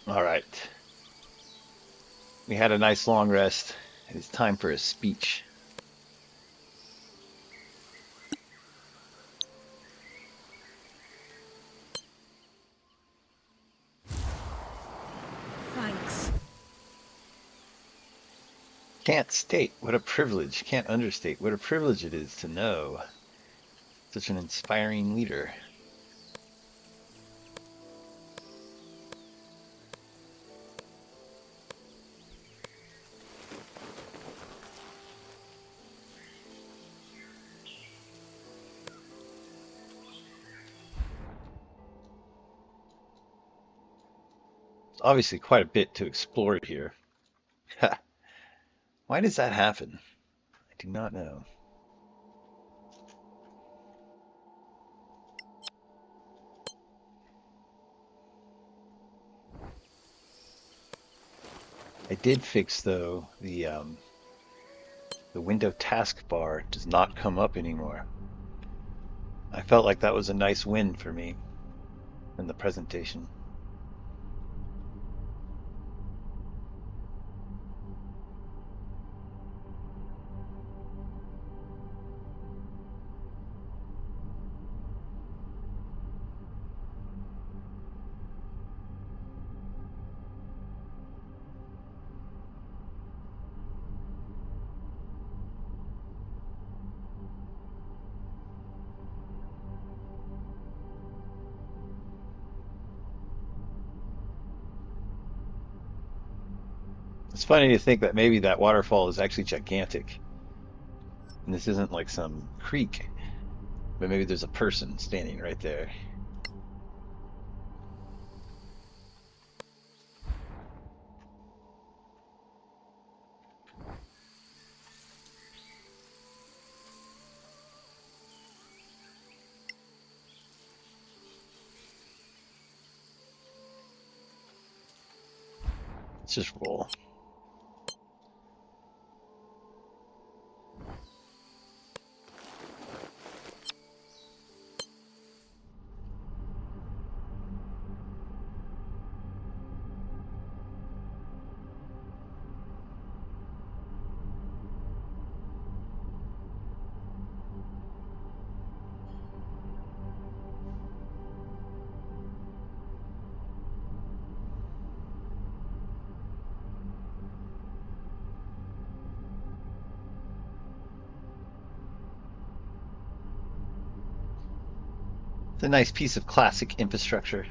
All right. We had a nice long rest. It's time for a speech. Thanks. Can't state what a privilege, can't understate what a privilege it is to know such an inspiring leader. It's obviously quite a bit to explore here. Why does that happen? I do not know. I did fix though the window taskbar does not come up anymore. I felt like that was a nice win for me in the presentation. It's funny to think that maybe that waterfall is actually gigantic. And this isn't like some creek, but maybe there's a person standing right there. Let's just roll. It's a nice piece of classic infrastructure.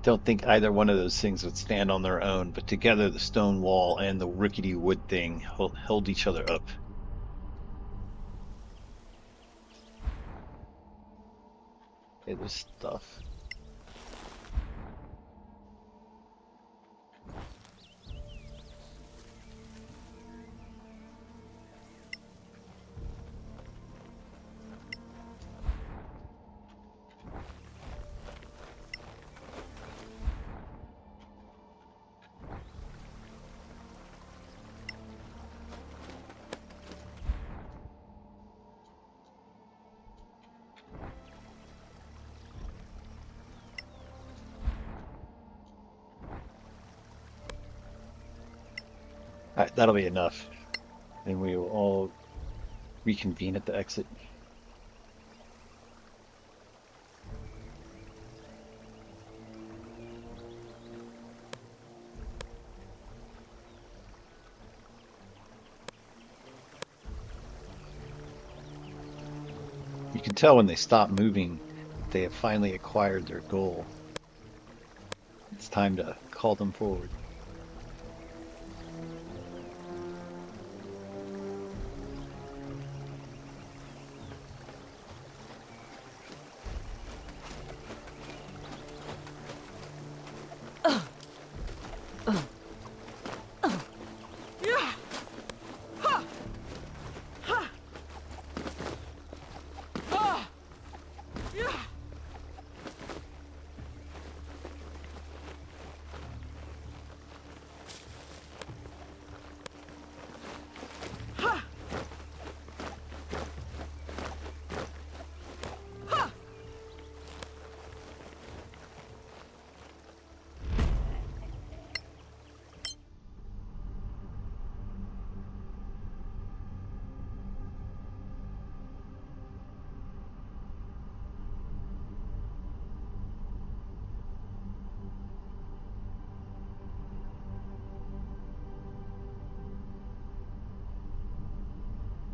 Don't think either one of those things would stand on their own, but together the stone wall and the rickety wood thing held each other up. Okay, there's stuff. All right, that'll be enough. And we will all reconvene at the exit. You can tell when they stop moving that they have finally acquired their goal. It's time to call them forward.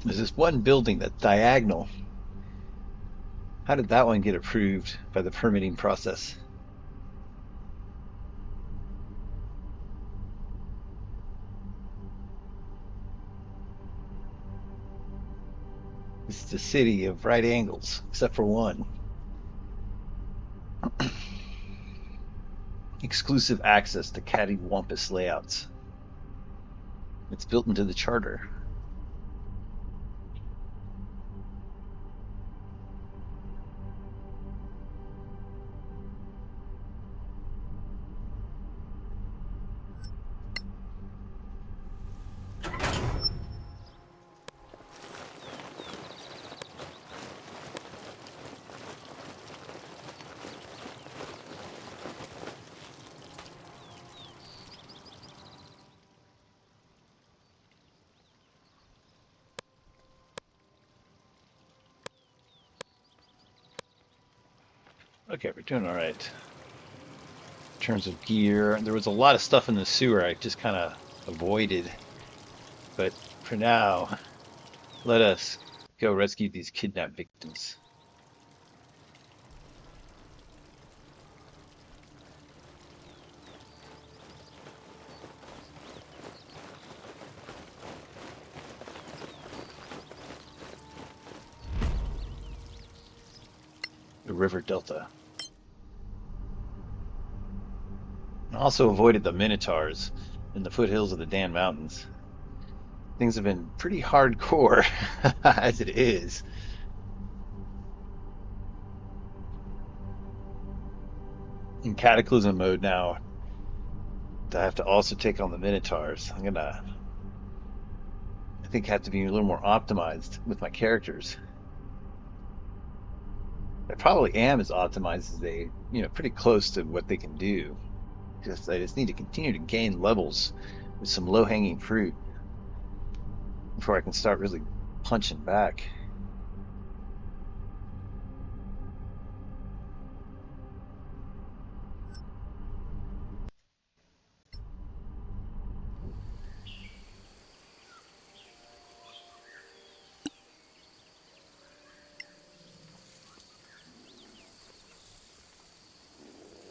There's this one building that's diagonal. How did that one get approved by the permitting process? This is the city of right angles, except for one. Exclusive access to cattywampus layouts. It's built into the charter. Okay, we're doing all right. In terms of gear, there was a lot of stuff in the sewer I just kind of avoided. But for now, let us go rescue these kidnapped victims. The river delta. And also avoided the minotaurs in the foothills of the Dan Mountains. Things have been pretty hardcore as it is. In Cataclysm mode now, I have to also take on the minotaurs. I think, have to be a little more optimized with my characters. I probably am as optimized as they, pretty close to what they can do. I just need to continue to gain levels with some low-hanging fruit before I can start really punching back.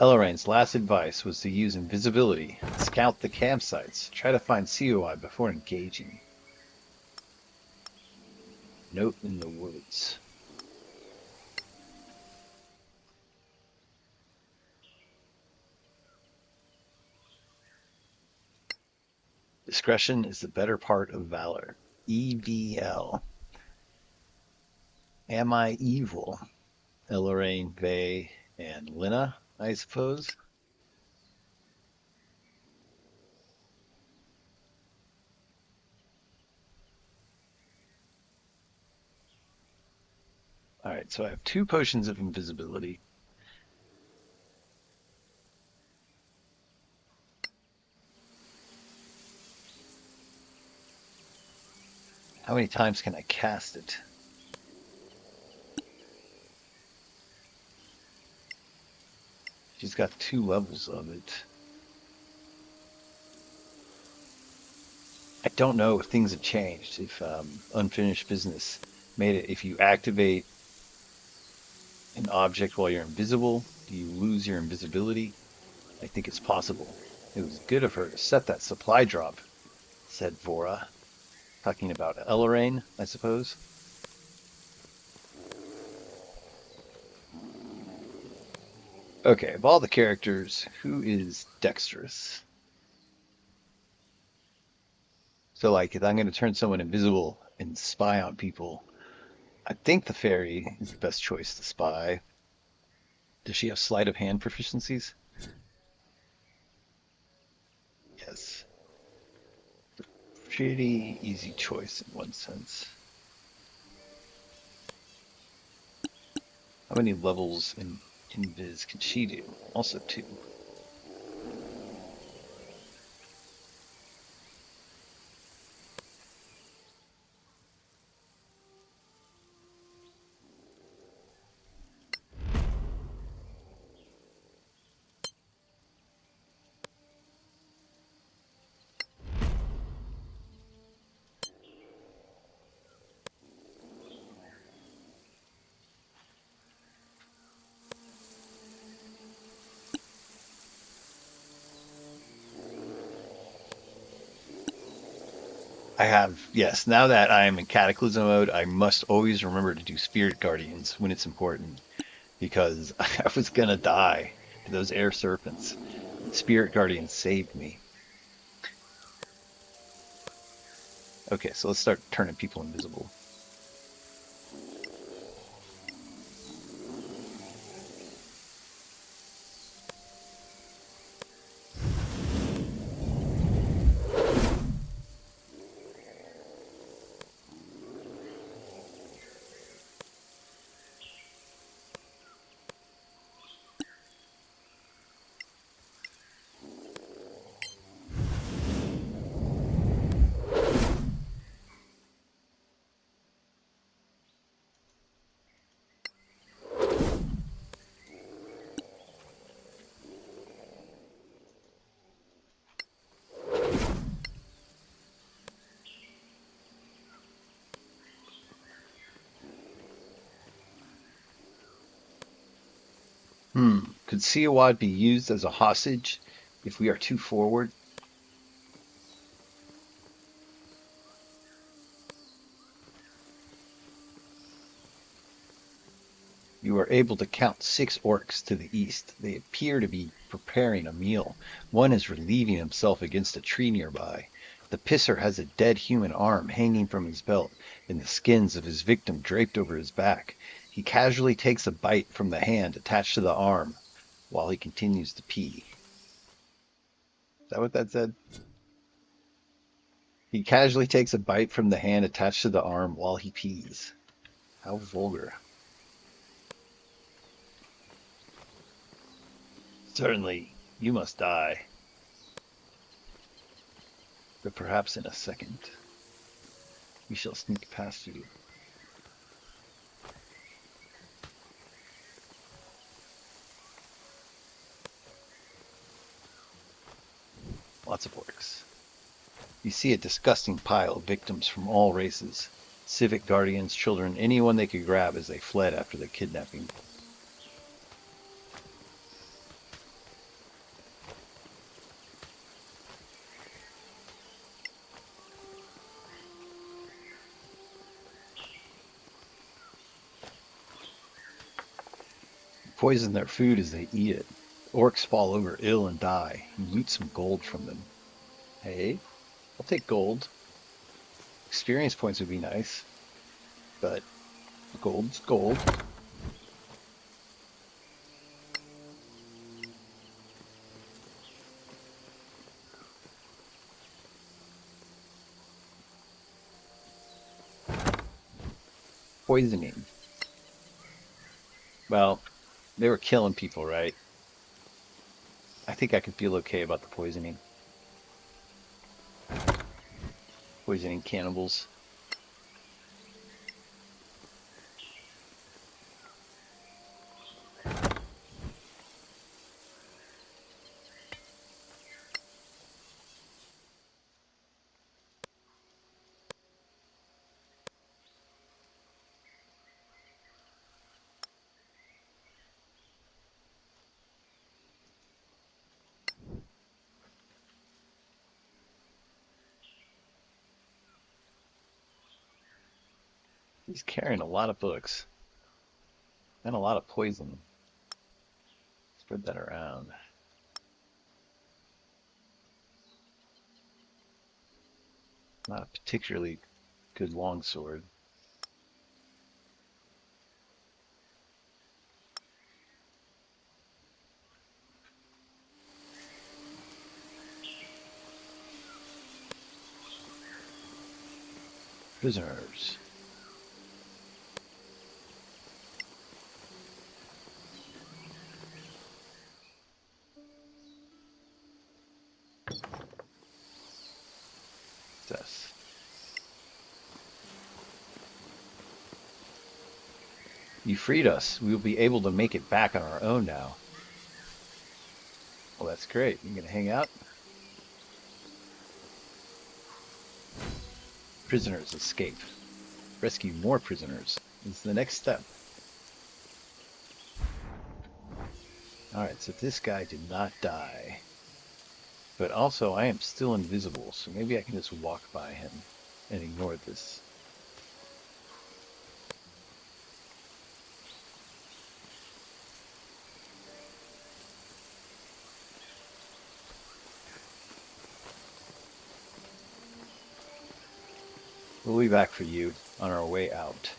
Elarain's last advice was to use invisibility, scout the campsites, try to find COI before engaging. Note in the woods. Discretion is the better part of valor. EVL. Am I evil? Elarain, Vey, and Lina, I suppose. Alright, so I have 2 potions of invisibility. How many times can I cast it? She's got 2 levels of it. I don't know if things have changed. If unfinished business made it, if you activate an object while you're invisible, do you lose your invisibility? I think it's possible. It was good of her to set that supply drop, said Vora. Talking about Elarain, I suppose. Okay, of all the characters, who is dexterous? So, like, if I'm going to turn someone invisible and spy on people, I think the fairy is the best choice to spy. Does she have sleight of hand proficiencies? Yes. Pretty easy choice in one sense. How many levels in Invis can she do? Also 2. I have, yes, now that I am in Cataclysm mode, I must always remember to do Spirit Guardians when it's important because I was gonna die to those air serpents. Spirit Guardians saved me. Okay, so let's start turning people invisible. Could Siawad be used as a hostage if we are too forward? You are able to count 6 orcs to the east. They appear to be preparing a meal. One is relieving himself against a tree nearby. The pisser has a dead human arm hanging from his belt and the skins of his victim draped over his back. He casually takes a bite from the hand attached to the arm while he continues to pee. Is that what that said? He casually takes a bite from the hand attached to the arm while he pees. How vulgar. Certainly, you must die, but perhaps in a second. We shall sneak past you. Lots of orcs. You see a disgusting pile of victims from all races. Civic guardians, children, anyone they could grab as they fled after the kidnapping. Poison their food as they eat it. Orcs fall over ill and die. You loot some gold from them. Hey, I'll take gold. Experience points would be nice, but gold's gold. Poisoning. Well, they were killing people, right? I think I can feel okay about the poisoning. Poisoning cannibals. He's carrying a lot of books and a lot of poison. Spread that around. Not a particularly good longsword. Prisoners. Success. You freed us. We will be able to make it back on our own now. Well, that's great. You gonna hang out? Prisoners escape. Rescue more prisoners is the next step. Alright, so this guy did not die. But also, I am still invisible, so maybe I can just walk by him. and ignore this. We'll be back for you on our way out.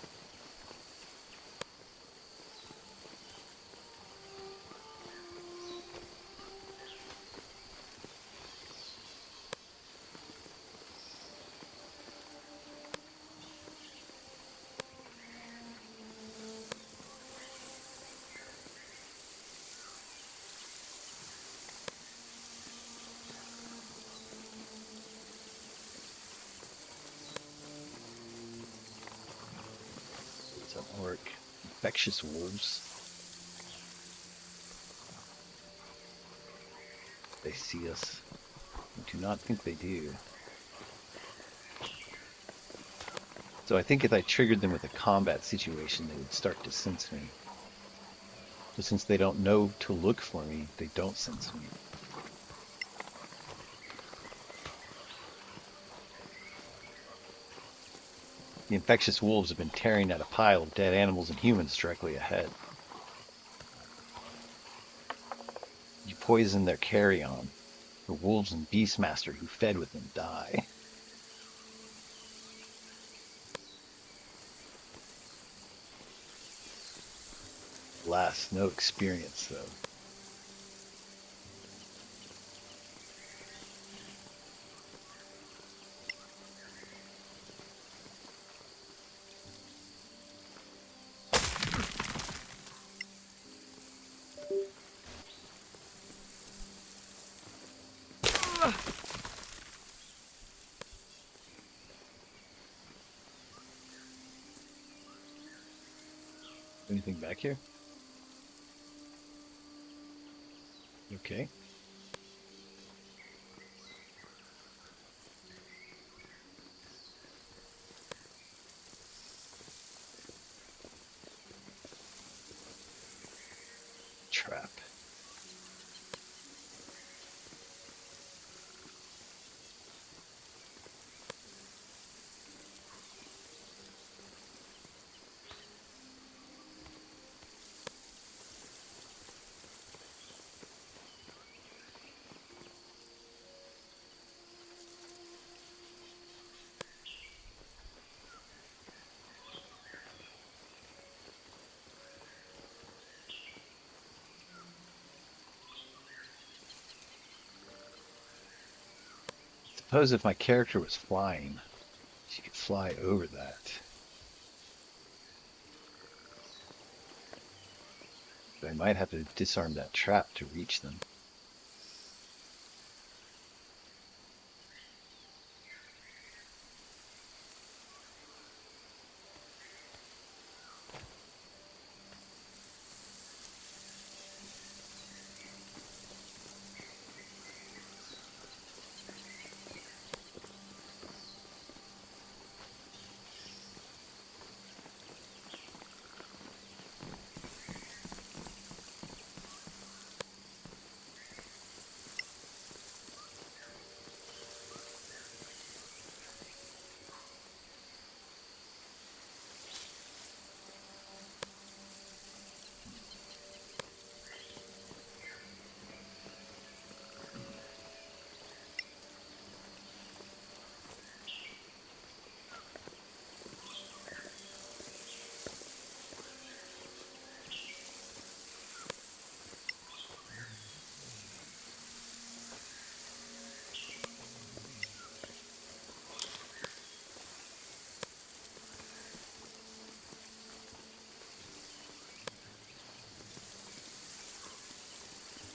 Some orc. Infectious wolves. They see us. I do not think they do. So I think if I triggered them with a combat situation, they would start to sense me. But since they don't know to look for me, they don't sense me. The infectious wolves have been tearing at a pile of dead animals and humans directly ahead. You poison their carrion. The wolves and beastmaster who fed with them die. Alas, no experience though. Anything back here? Okay. Trap. Suppose if my character was flying, she could fly over that. But I might have to disarm that trap to reach them.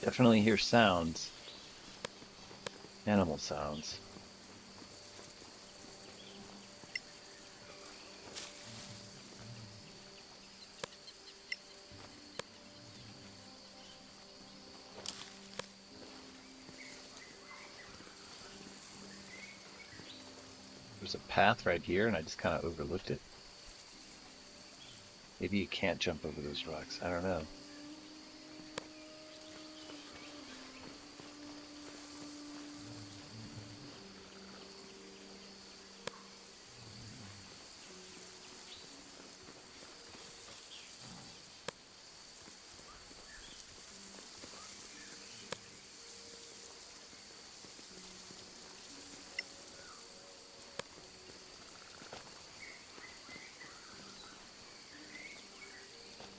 Definitely hear sounds. Animal sounds. There's a path right here and I just kind of overlooked it. Maybe you can't jump over those rocks. I don't know.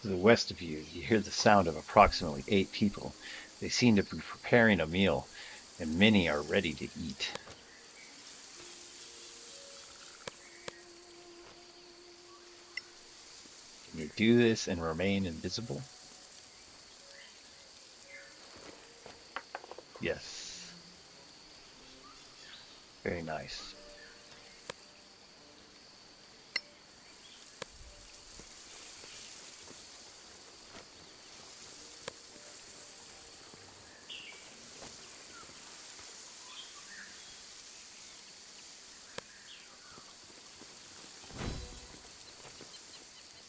To the west of you, you hear the sound of approximately 8 people. They seem to be preparing a meal, and many are ready to eat. Can you do this and remain invisible? Yes. Very nice.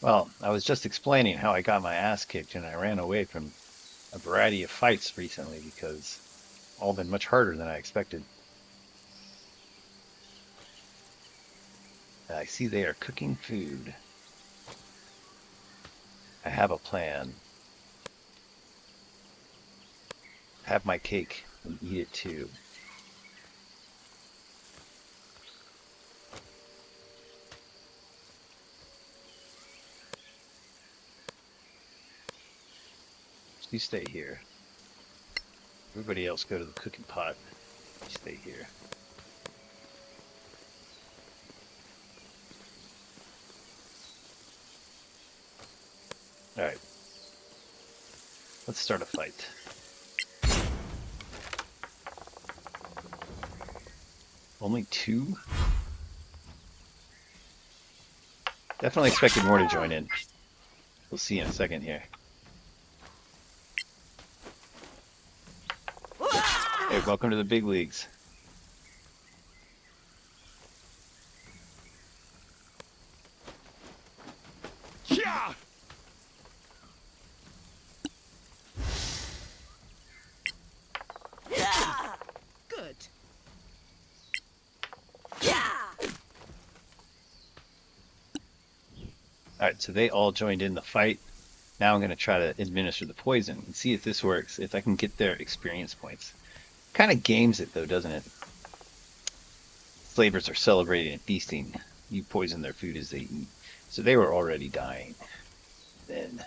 Well, I was just explaining how I got my ass kicked and I ran away from a variety of fights recently because all been much harder than I expected. I see they are cooking food. I have a plan. Have my cake and eat it too. You stay here. Everybody else go to the cooking pot. You stay here. All right. Let's start a fight. Only 2? Definitely expected more to join in. We'll see in a second here. Hey, welcome to the big leagues. Yeah. Good. All right, so they all joined in the fight. Now I'm going to try to administer the poison and see if this works, if I can get their experience points. Kind of games it though, doesn't it? Slavers are celebrating and feasting. You poison their food as they eat. So they were already dying. Then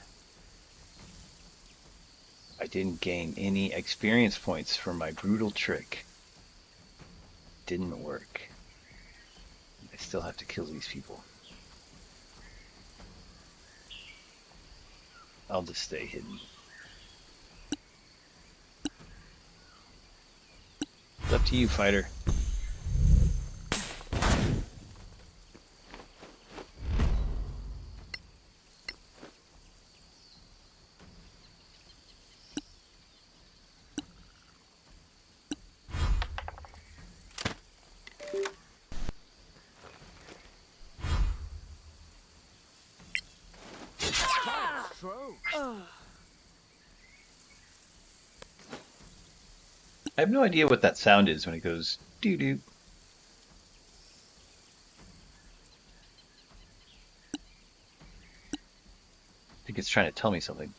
I didn't gain any experience points from my brutal trick. Didn't work. I still have to kill these people. I'll just stay hidden. It's up to you, fighter. I have no idea what that sound is when it goes doo-doo. I think it's trying to tell me something.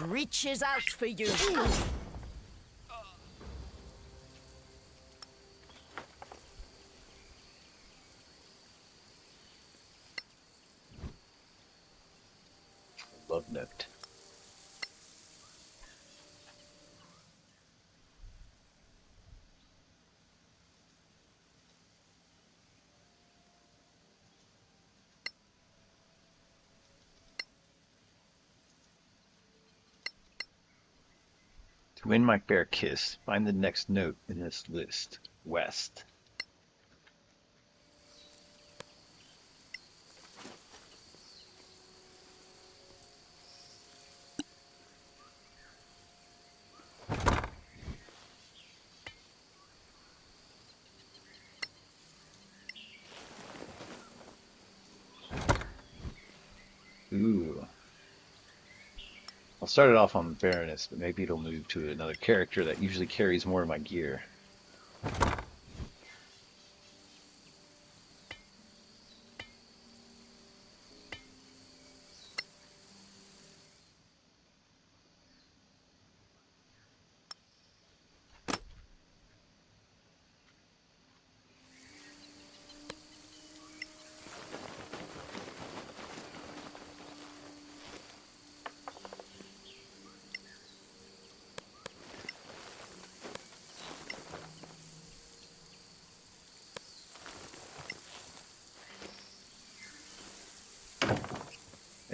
Reaches out for you. Love note. To win my fair kiss, find the next note in this list. West. Ooh. I'll start it off on Baroness, but maybe it'll move to another character that usually carries more of my gear.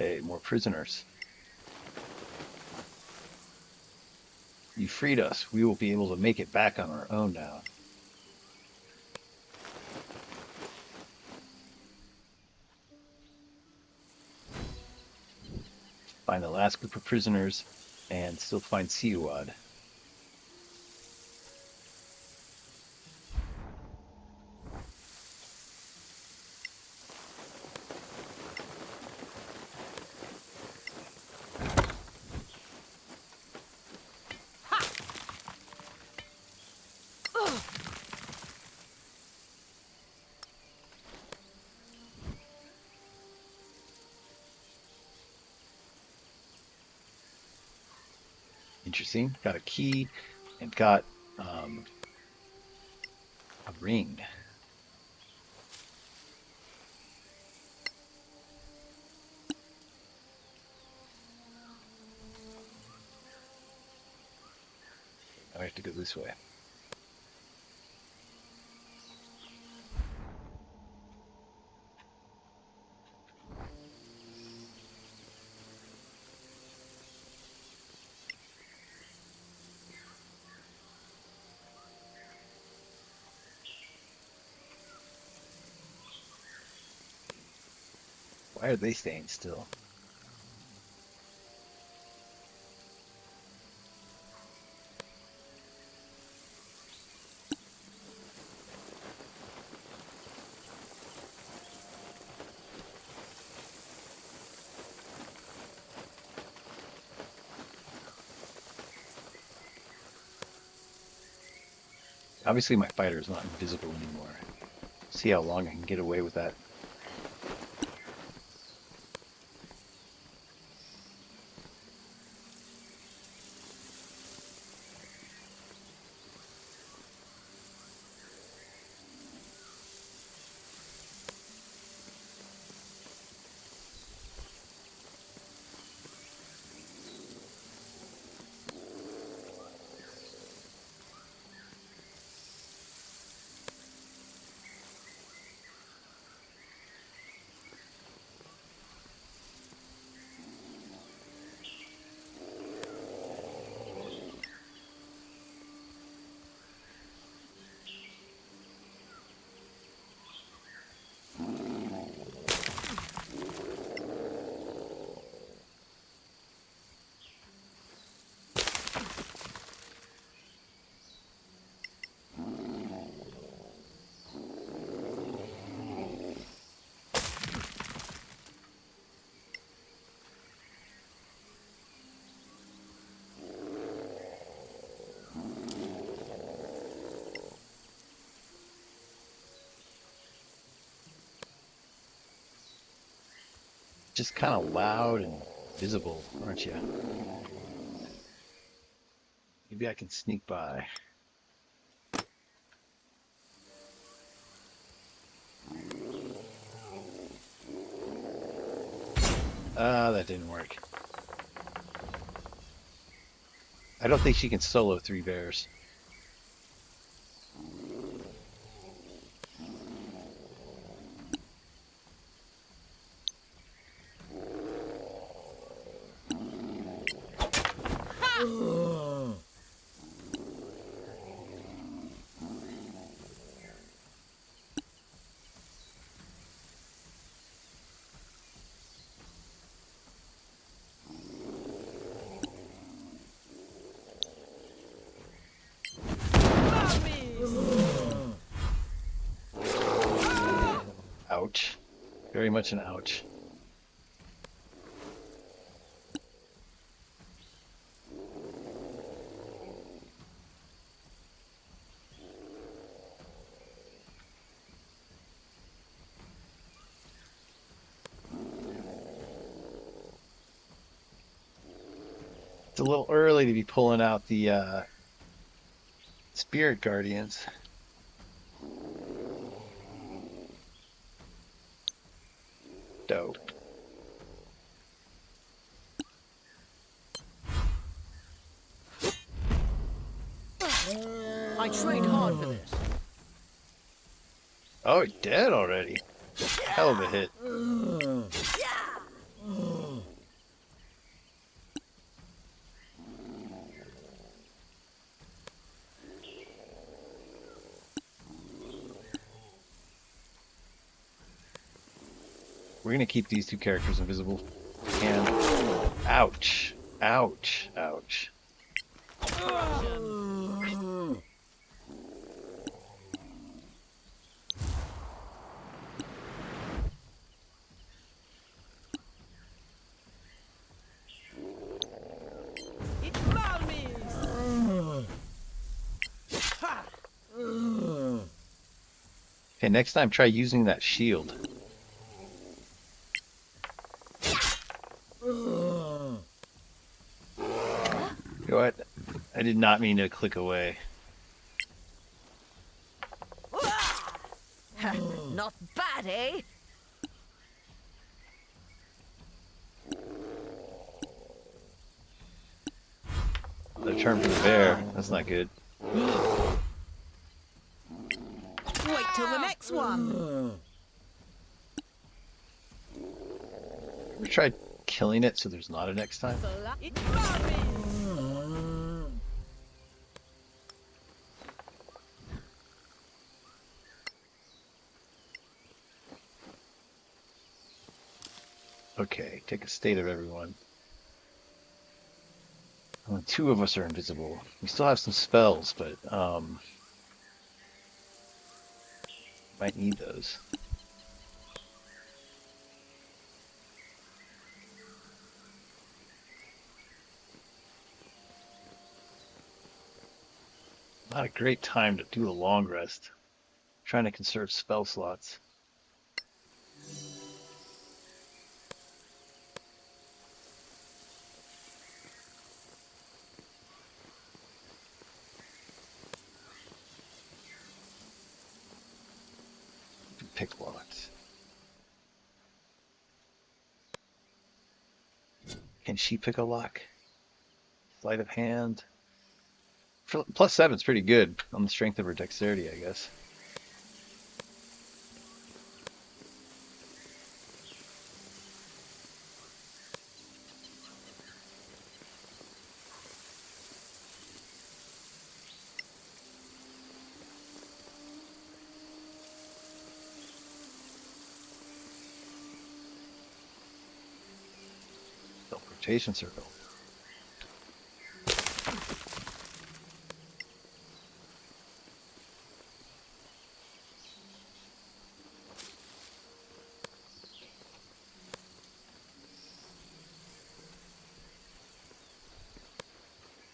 Hey, more prisoners. You freed us. We will be able to make it back on our own now. Find the last group of prisoners and still find Siwad. Interesting. Got a key and got a ring. Now I have to go this way. Why are they staying still? Obviously my fighter is not invisible anymore. See how long I can get away with that. Just kind of loud and visible, aren't you? Maybe I can sneak by. Ah, that didn't work. I don't think she can solo 3 bears. Ouch. Very much an ouch. It's a little early to be pulling out the spirit guardians. Dope. I trained hard for this. Oh, dead already. Hell of a hit. We're gonna keep these two characters invisible. And ouch, ouch, ouch. It's Malmis. Okay, next time try using that shield. You know what? I did not mean to click away. Not bad, eh? The turn for the bear. That's not good. Wait till the next one. We tried killing it so there's not a next time. It's Malmis. Okay, take a state of everyone. Only two of us are invisible. We still have some spells, but might need those. Not a great time to do a long rest. Trying to conserve spell slots. Pick locks. Can she pick a lock? Sleight of hand. Plus 7's pretty good on the strength of her dexterity, I guess. Teleportation circle.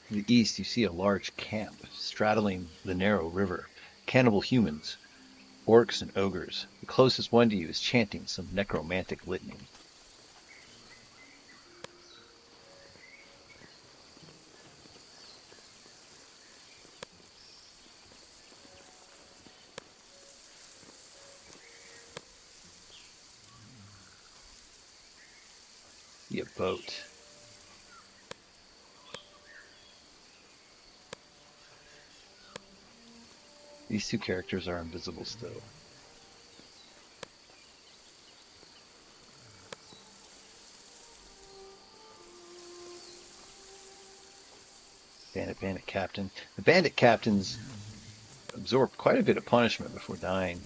To the east, you see a large camp straddling the narrow river. Cannibal humans, orcs, and ogres. The closest one to you is chanting some necromantic litany. See a boat. These two characters are invisible still. Bandit captain. The bandit captains absorb quite a bit of punishment before dying.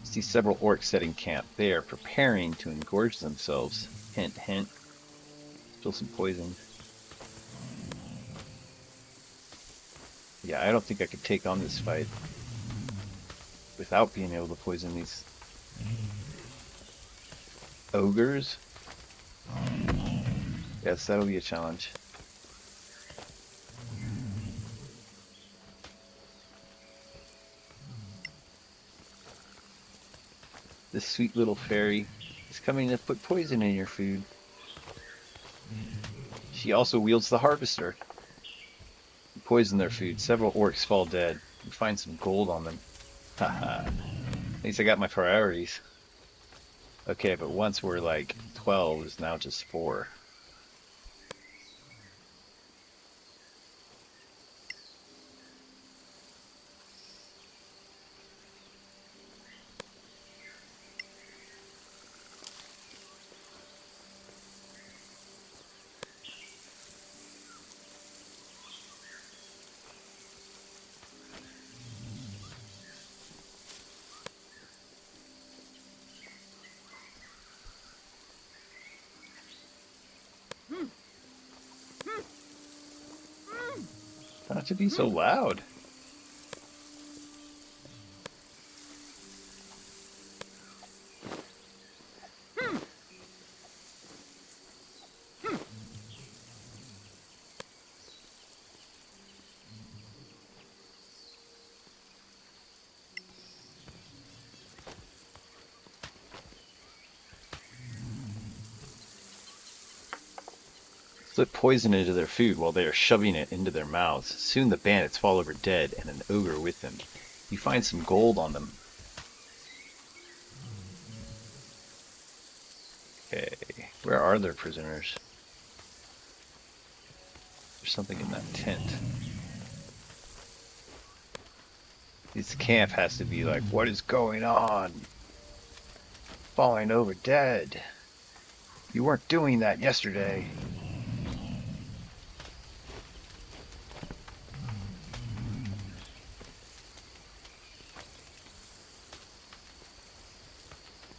See several orcs setting camp. They are preparing to engorge themselves. Hint, hint. Still some poison. Yeah, I don't think I could take on this fight without being able to poison these ogres. Yes, that'll be a challenge. This sweet little fairy is coming to put poison in your food. She also wields the harvester. You poison their food. Several orcs fall dead. You find some gold on them. Haha. At least I got my priorities. Okay, but once we're like 12, it's now just 4. to be so loud. Slip poison into their food while they are shoving it into their mouths. Soon the bandits fall over dead, and an ogre with them. You find some gold on them. Okay, where are their prisoners? There's something in that tent. This camp has to be like, what is going on? Falling over dead. You weren't doing that yesterday.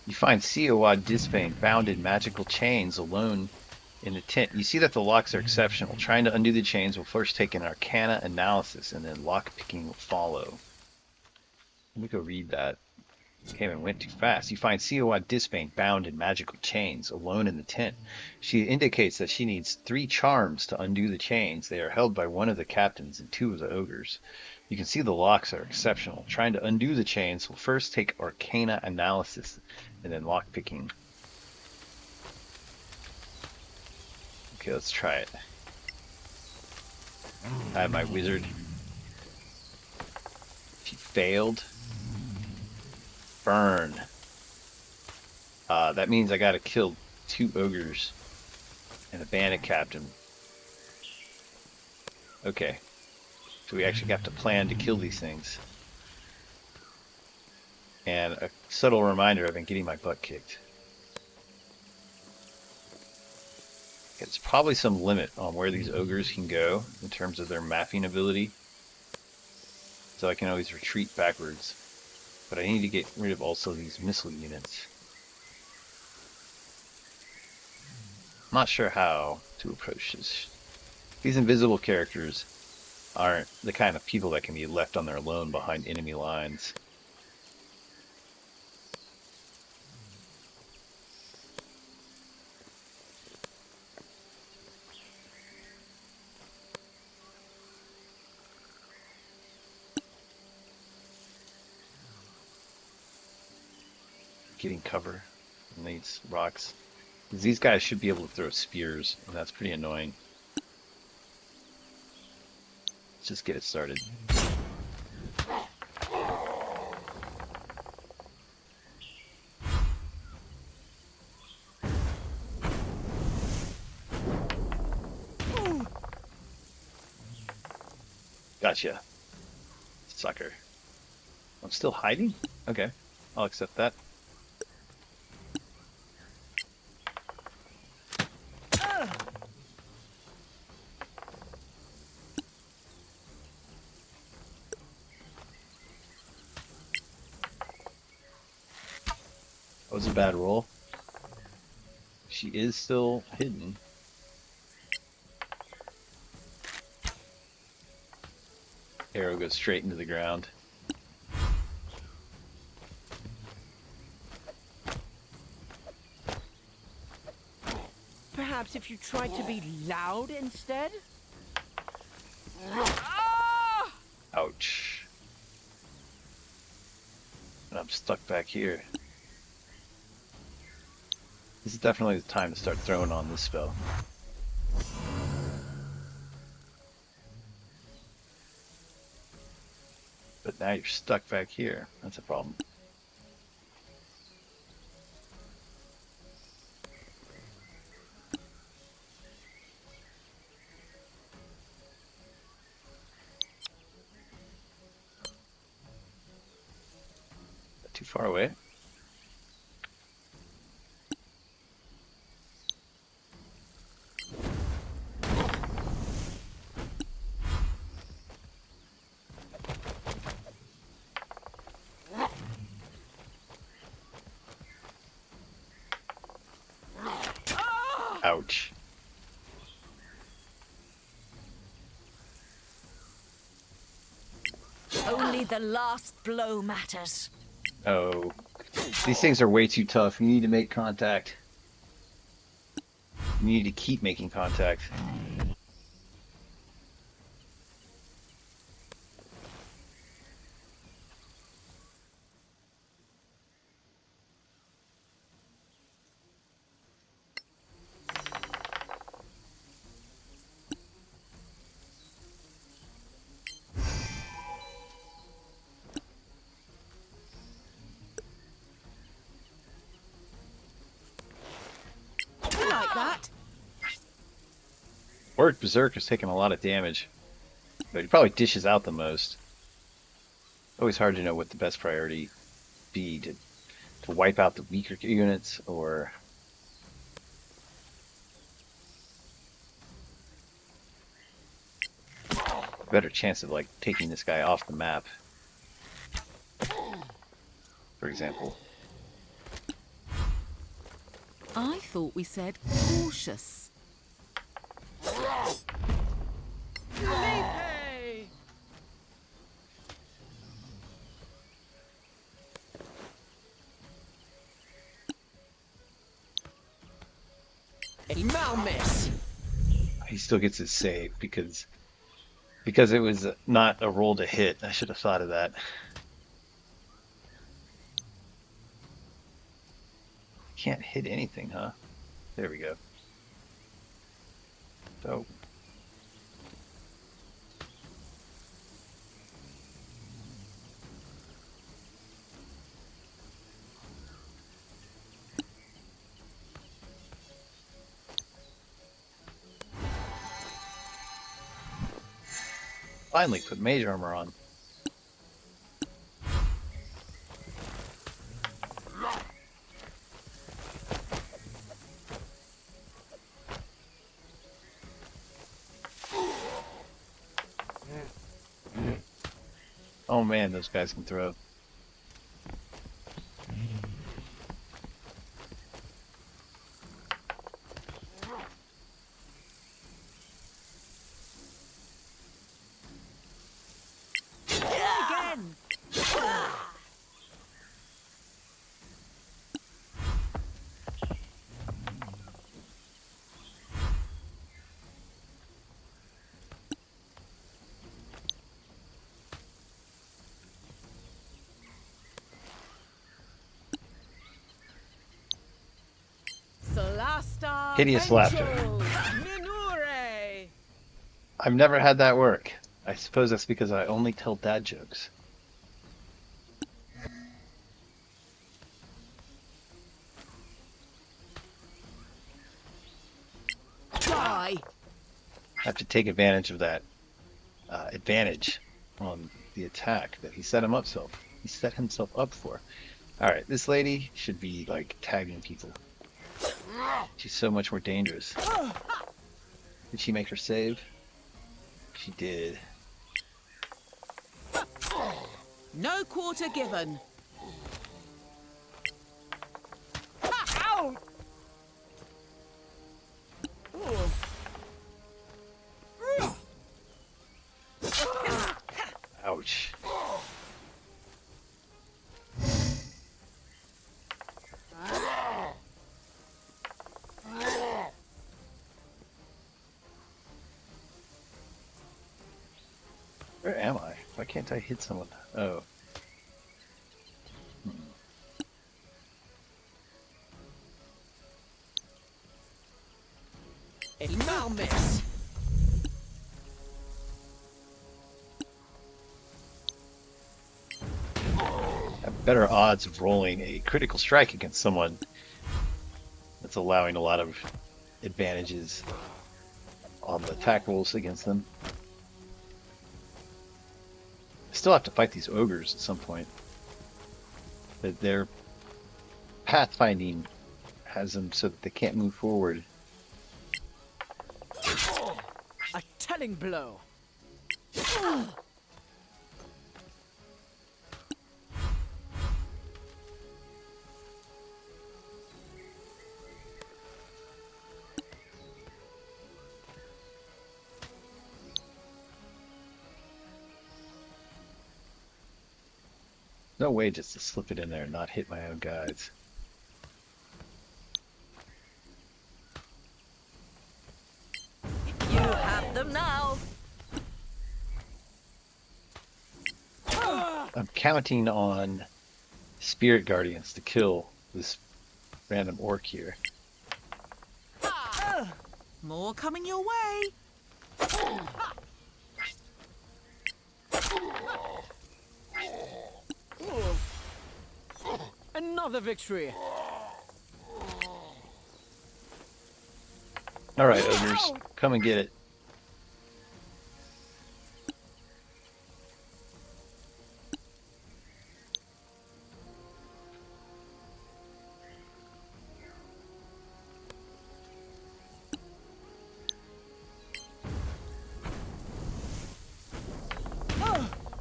You find Siowad Disbane bound in magical chains alone in the tent. You see that the locks are exceptional. Trying to undo the chains will first take an arcana analysis, and then lock picking will follow. Let me go read that. Came and went too fast. You find Siowad Disbane bound in magical chains, alone in the tent. She indicates that she needs 3 charms to undo the chains. They are held by one of the captains and 2 of the ogres. You can see the locks are exceptional. Trying to undo the chains will first take arcana analysis and then lock picking. Okay, let's try it. I have my wizard. She failed. Burn. That means I gotta kill 2 ogres and a bandit captain. Okay. So we actually have to plan to kill these things. And a subtle reminder, I've been getting my butt kicked. It's probably some limit on where these ogres can go in terms of their mapping ability. So I can always retreat backwards. But I need to get rid of also these missile units. I'm not sure how to approach this. These invisible characters aren't the kind of people that can be left on their own behind enemy lines. Getting cover from these rocks. These guys should be able to throw spears, and that's pretty annoying. Let's just get it started. Gotcha. Sucker. I'm still hiding? Okay, I'll accept that. That was a bad roll. She is still hidden. Arrow goes straight into the ground. Perhaps if you tried to be loud instead? Ouch. And I'm stuck back here. This is definitely the time to start throwing on this spell. But now you're stuck back here. That's a problem. Too far away. Ouch. Only the last blow matters. Oh, these things are way too tough. You need to make contact. You need to keep making contact. I like that. Orc Berserk is taking a lot of damage, but he probably dishes out the most. Always hard to know what the best priority be to wipe out the weaker units or better chance of like taking this guy off the map, for example. I thought we said cautious. Mace. He still gets his save because it was not a roll to hit. I should have thought of that. Can't hit anything, huh? There we go. So finally put mage armor on. Oh man, those guys can throw. Again. Solasta. Hideous laughter. Minore. I've never had that work. I suppose that's because I only tell dad jokes. Die. I have to take advantage of that advantage on the attack that he set himself up for. All right, this lady should be like tagging people. She's so much more dangerous. Did she make her save? She did. No quarter given. Ow! Ouch. Where am I? Why can't I hit someone? Oh. Mace. Have better odds of rolling a critical strike against someone that's allowing a lot of advantages on the attack rolls against them. I still have to fight these ogres at some point. But their pathfinding has them so that they can't move forward. A telling blow. No way just to slip it in there and not hit my own guys. You have them now. I'm counting on spirit guardians to kill this random orc here. More coming your way. Another victory. All right, ogres, come and get it.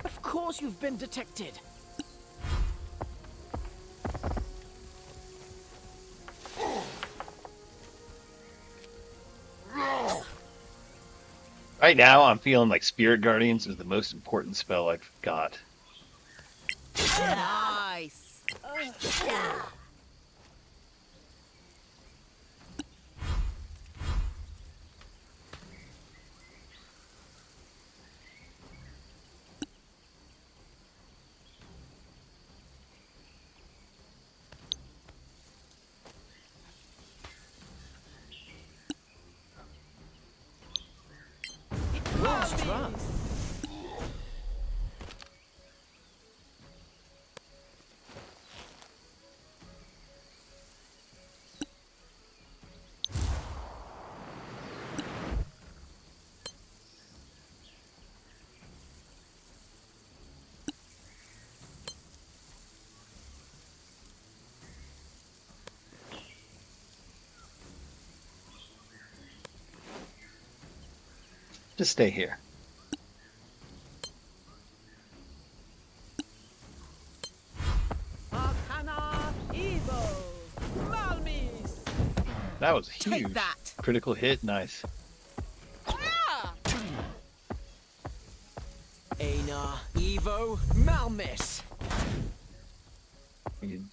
Of course you've been detected. Right now, I'm feeling like spirit guardians is the most important spell I've got. Nice. Well strong. Just stay here. Arcana Evo. Malmis. That was Take huge. that. Critical hit, nice. Aina, Evo, Malmis. You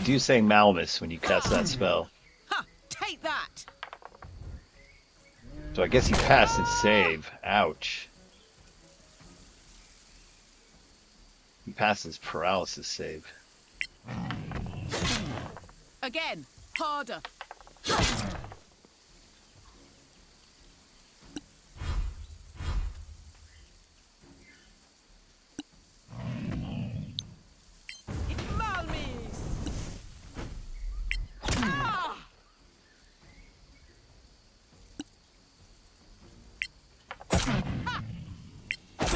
do say Malmus when you cast that spell. Ha! Take that. So I guess he passed his save. Ouch. He passed his paralysis save. Again. Harder. Malmis.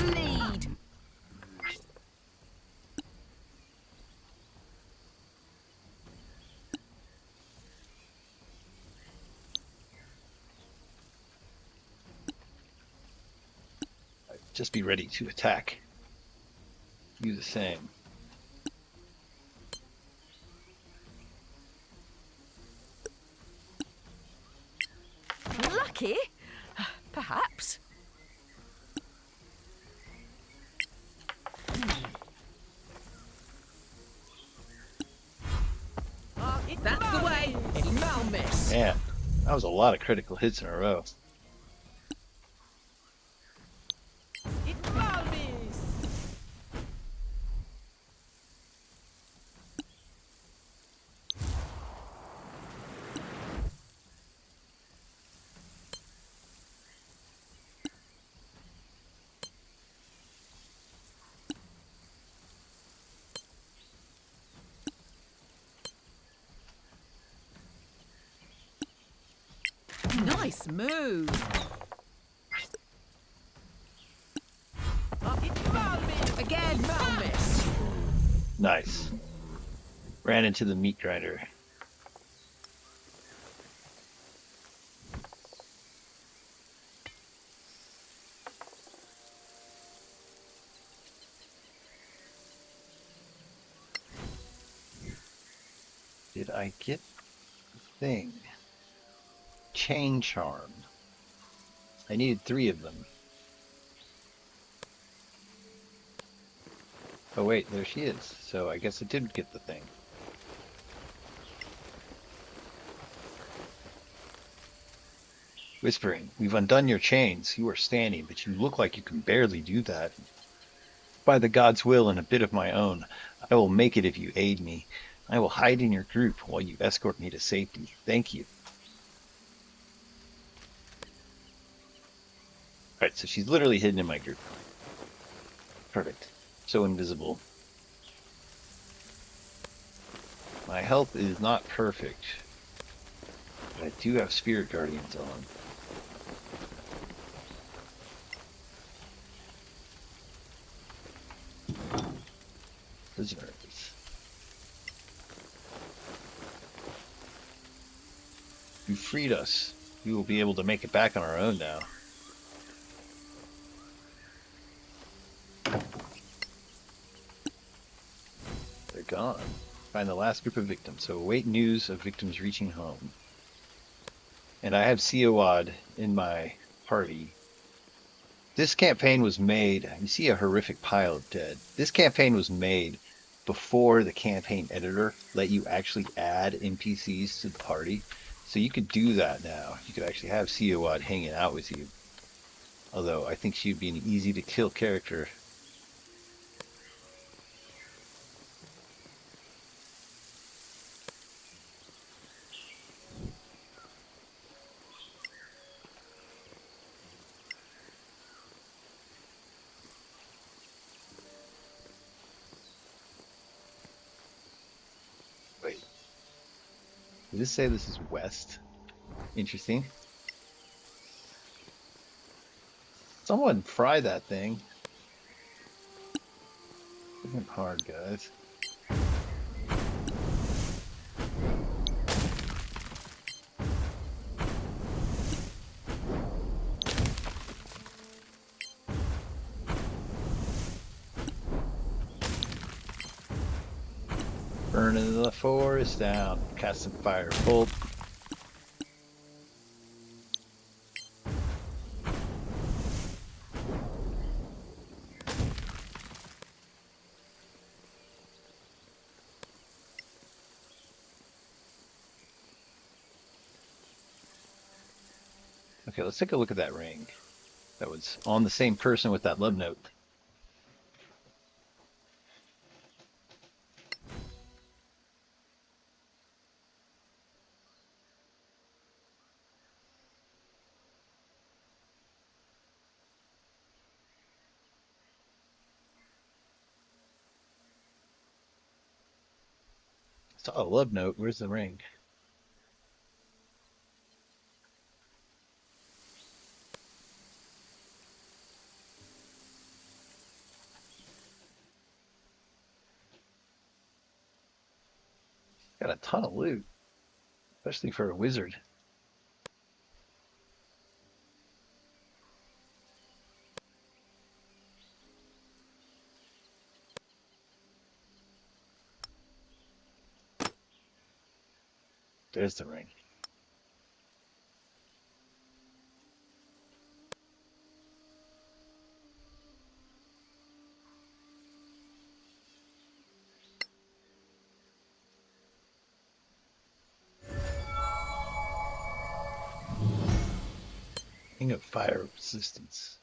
Bleed. Just be ready to attack. You the same. Lucky? Perhaps. That's the way. Malmis. Man, that was a lot of critical hits in a row. Malmis. Nice move. Again, Malmis. Nice. Ran into the meat grinder. Did I get the thing? Chain charm. I needed 3 of them. Oh wait, there she is. So I guess it did get the thing. Whispering, we've undone your chains. You are standing, but you look like you can barely do that. By the gods' will and a bit of my own, I will make it if you aid me. I will hide in your group while you escort me to safety. Thank you. All right, so she's literally hidden in my group. Perfect. So invisible. My health is not perfect, but I do have spirit guardians on. Prisoners. You freed us. We will be able to make it back on our own now. They're gone. Find the last group of victims. So await news of victims reaching home. And I have COOD in my party. This campaign was made, you see a horrific pile of dead. This campaign was made before the campaign editor let you actually add NPCs to the party. So you could do that now. You could actually have COOD hanging out with you. Although I think she'd be an easy to kill character. Wait, did this say this is west? Interesting. Someone fry that thing. Isn't hard, guys. Burning the forest down. Cast some fire bolt. Okay, let's take a look at that ring. That was on the same person with that love note. Saw a love note. Where's the ring? Got a ton of loot, especially for a wizard. There's the ring. Ring of fire resistance.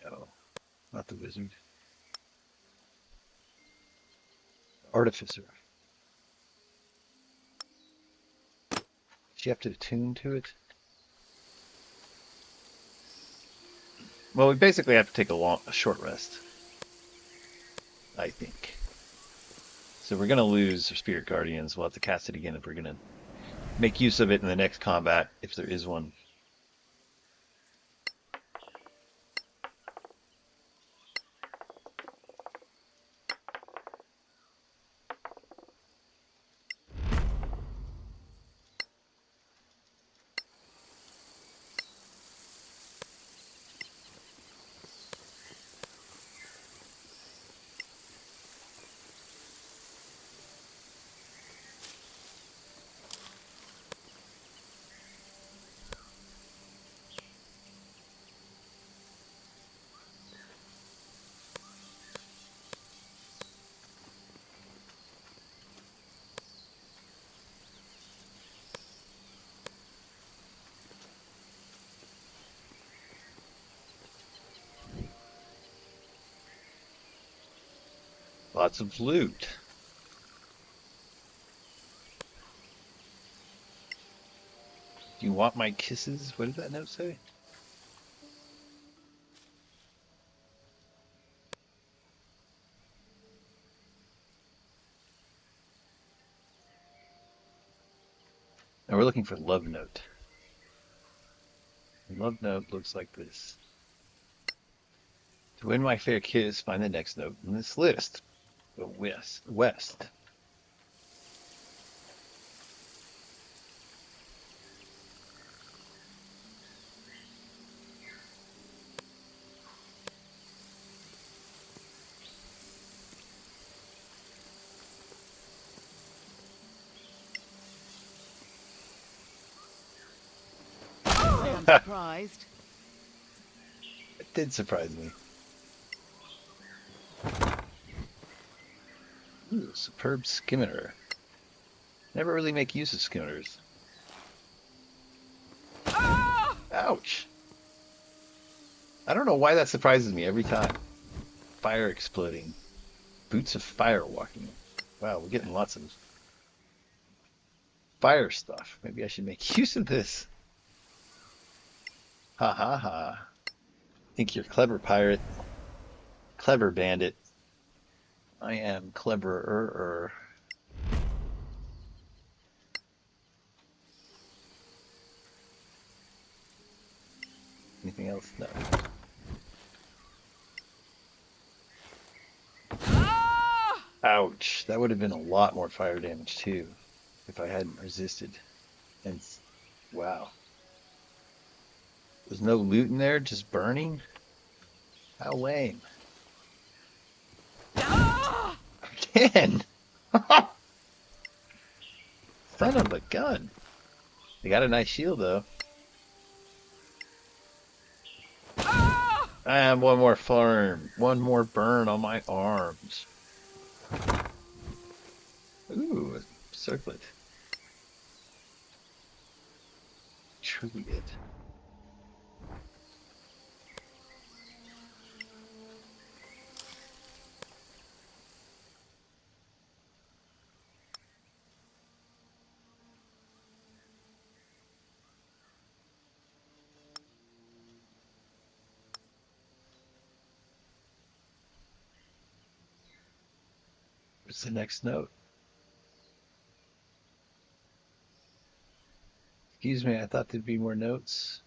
No, not the wizard. Artificer. Does she have to attune to it? Well, we basically have to take a short rest, I think. So we're gonna lose our spirit guardians. We'll have to cast it again if we're gonna make use of it in the next combat, if there is one. Lots of loot. Do you want my kisses? What did that note say? Now we're looking for love note. Love note looks like this. To win my fair kiss, find the next note in this list. Go west. West. I'm surprised. It did surprise me. Ooh, superb skimmer. Never really make use of skimmers. Ouch! I don't know why that surprises me every time. Fire exploding. Boots of fire walking. Wow, we're getting lots of fire stuff. Maybe I should make use of this. Ha ha ha. Think you're clever, pirate. Clever bandit. I am cleverer. Anything else? No. Ouch. That would have been a lot more fire damage too if I hadn't resisted. And wow. There's no loot in there, just burning? How lame. Again! Son of a gun. They got a nice shield though. I have one more one more burn on my arms. Ooh, a circlet. Truly it. What's the next note? Excuse me, I thought there'd be more notes.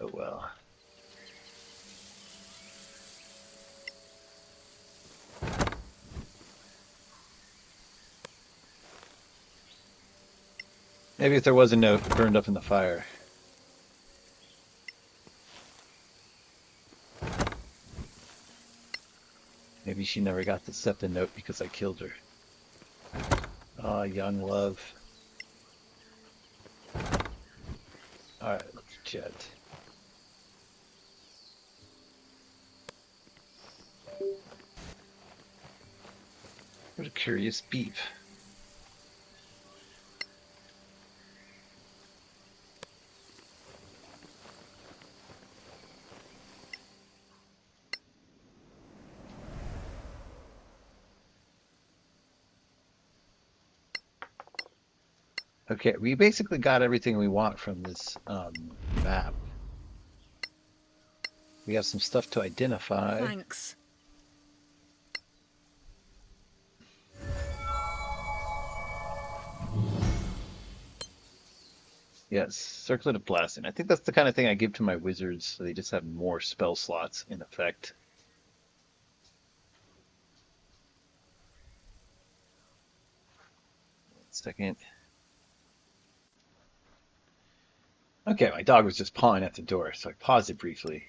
Oh well. Maybe if there was a note burned up in the fire. Maybe she never got to set the note because I killed her. Ah, young love. Alright, let's jet. What a curious beep. Okay, we basically got everything we want from this map. We have some stuff to identify. Thanks. Yes, Circlet of Blasting. I think that's the kind of thing I give to my wizards, so they just have more spell slots in effect. One second. Okay, my dog was just pawing at the door, so I paused it briefly.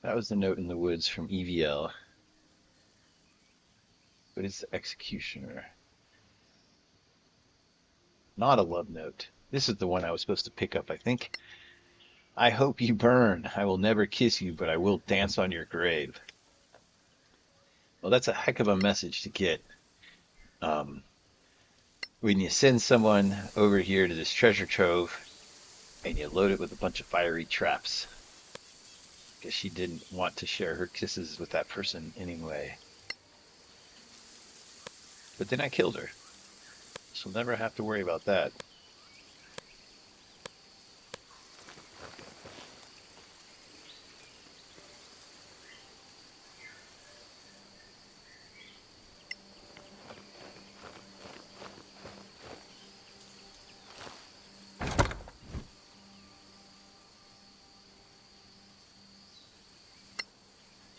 That was the note in the woods from EVL. What is the Executioner? Not a love note. This is the one I was supposed to pick up, I think. I hope you burn. I will never kiss you, but I will dance on your grave. Well, that's a heck of a message to get. When you send someone over here to this treasure trove and you load it with a bunch of fiery traps. Guess she didn't want to share her kisses with that person anyway. But then I killed her. She'll never have to worry about that.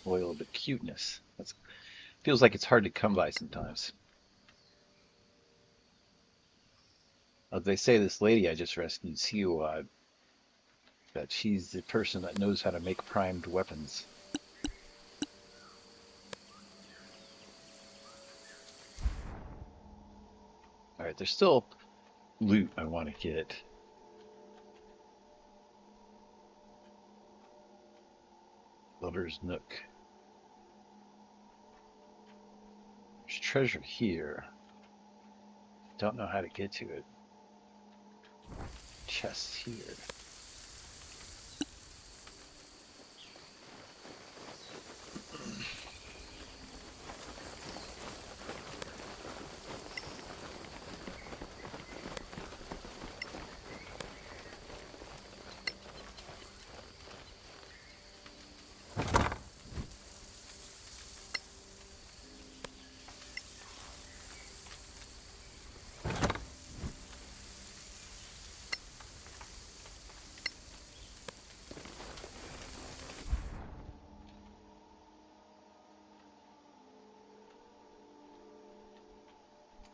Oil of acuteness. That feels like it's hard to come by sometimes. As they say, this lady I just rescued, Siwa, that she's the person that knows how to make primed weapons. Alright, there's still loot I want to get. Lover's Nook. There's treasure here. Don't know how to get to it. Chest here.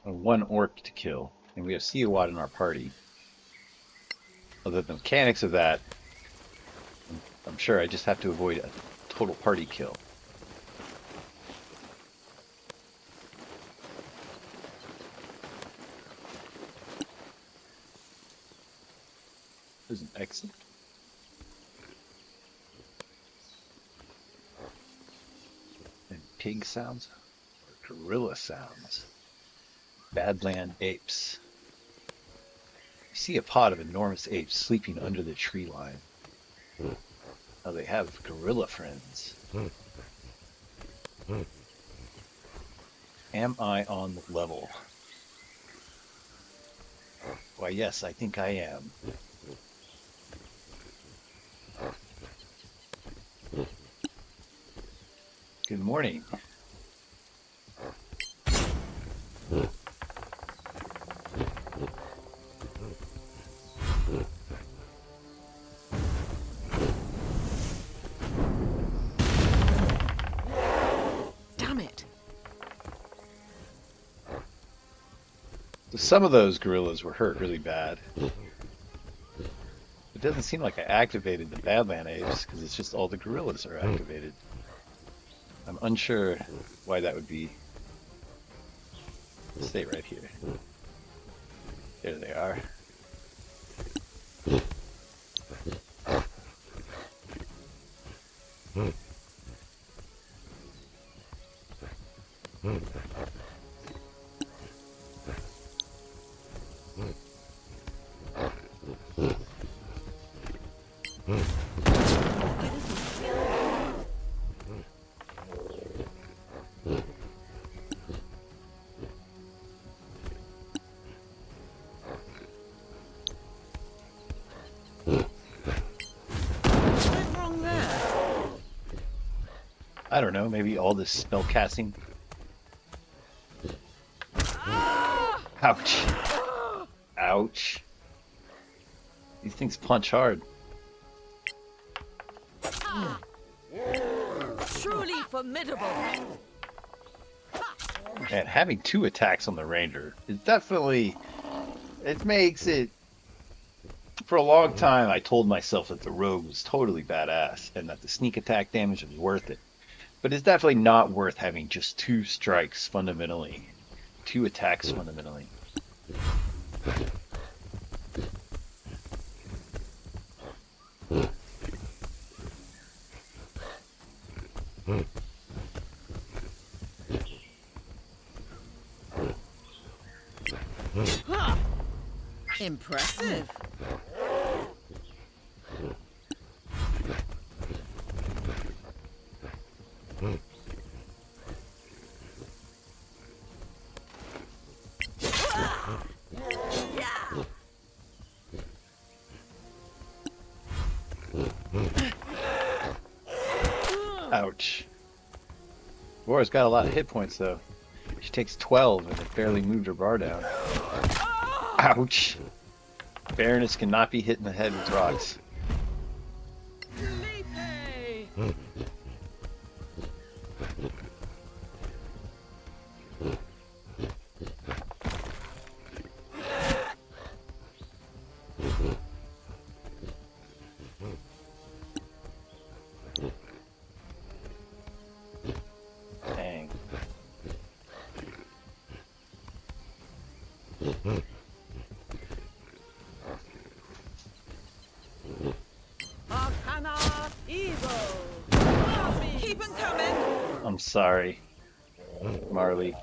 One orc to kill, and we have Siawad in our party. Although the mechanics of that, I'm sure I just have to avoid a total party kill. There's an exit. And pig sounds, or gorilla sounds. Badland apes. You see a pod of enormous apes sleeping under the tree line. Now they have gorilla friends. Am I on the level? Why, yes, I think I am. Good morning. Some of those gorillas were hurt really bad. It doesn't seem like I activated the Badland apes because it's just all the gorillas are activated. I'm unsure why that would be. Stay right here. There they are. I don't know, maybe all this spell casting. Ouch. Ouch. These things punch hard. Truly formidable. And having 2 attacks on the ranger is definitely, it makes it, for a long time I told myself that the rogue was totally badass and that the sneak attack damage was worth it. But it's definitely not worth having just 2 strikes fundamentally. 2 attacks fundamentally. Impressive. Ouch. Laura's got a lot of hit points though. She takes 12 and it barely moved her bar down. Ouch. Baroness cannot be hit in the head with rocks. Dang. Arcana evil. Keep 'em coming. I'm sorry, Marley.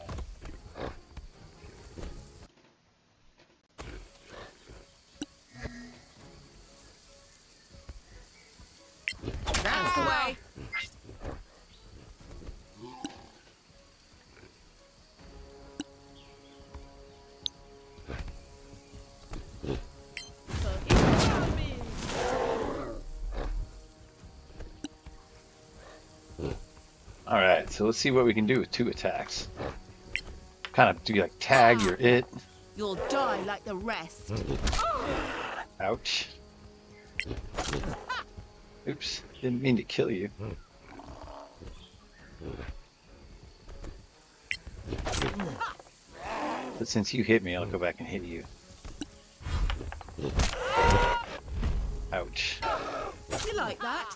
That's the way. All right, so let's see what we can do with 2 attacks. Kind of do like tag, you're it. You'll die like the rest. Ouch. Oops, didn't mean to kill you. But since you hit me, I'll go back and hit you. Ouch. You like that?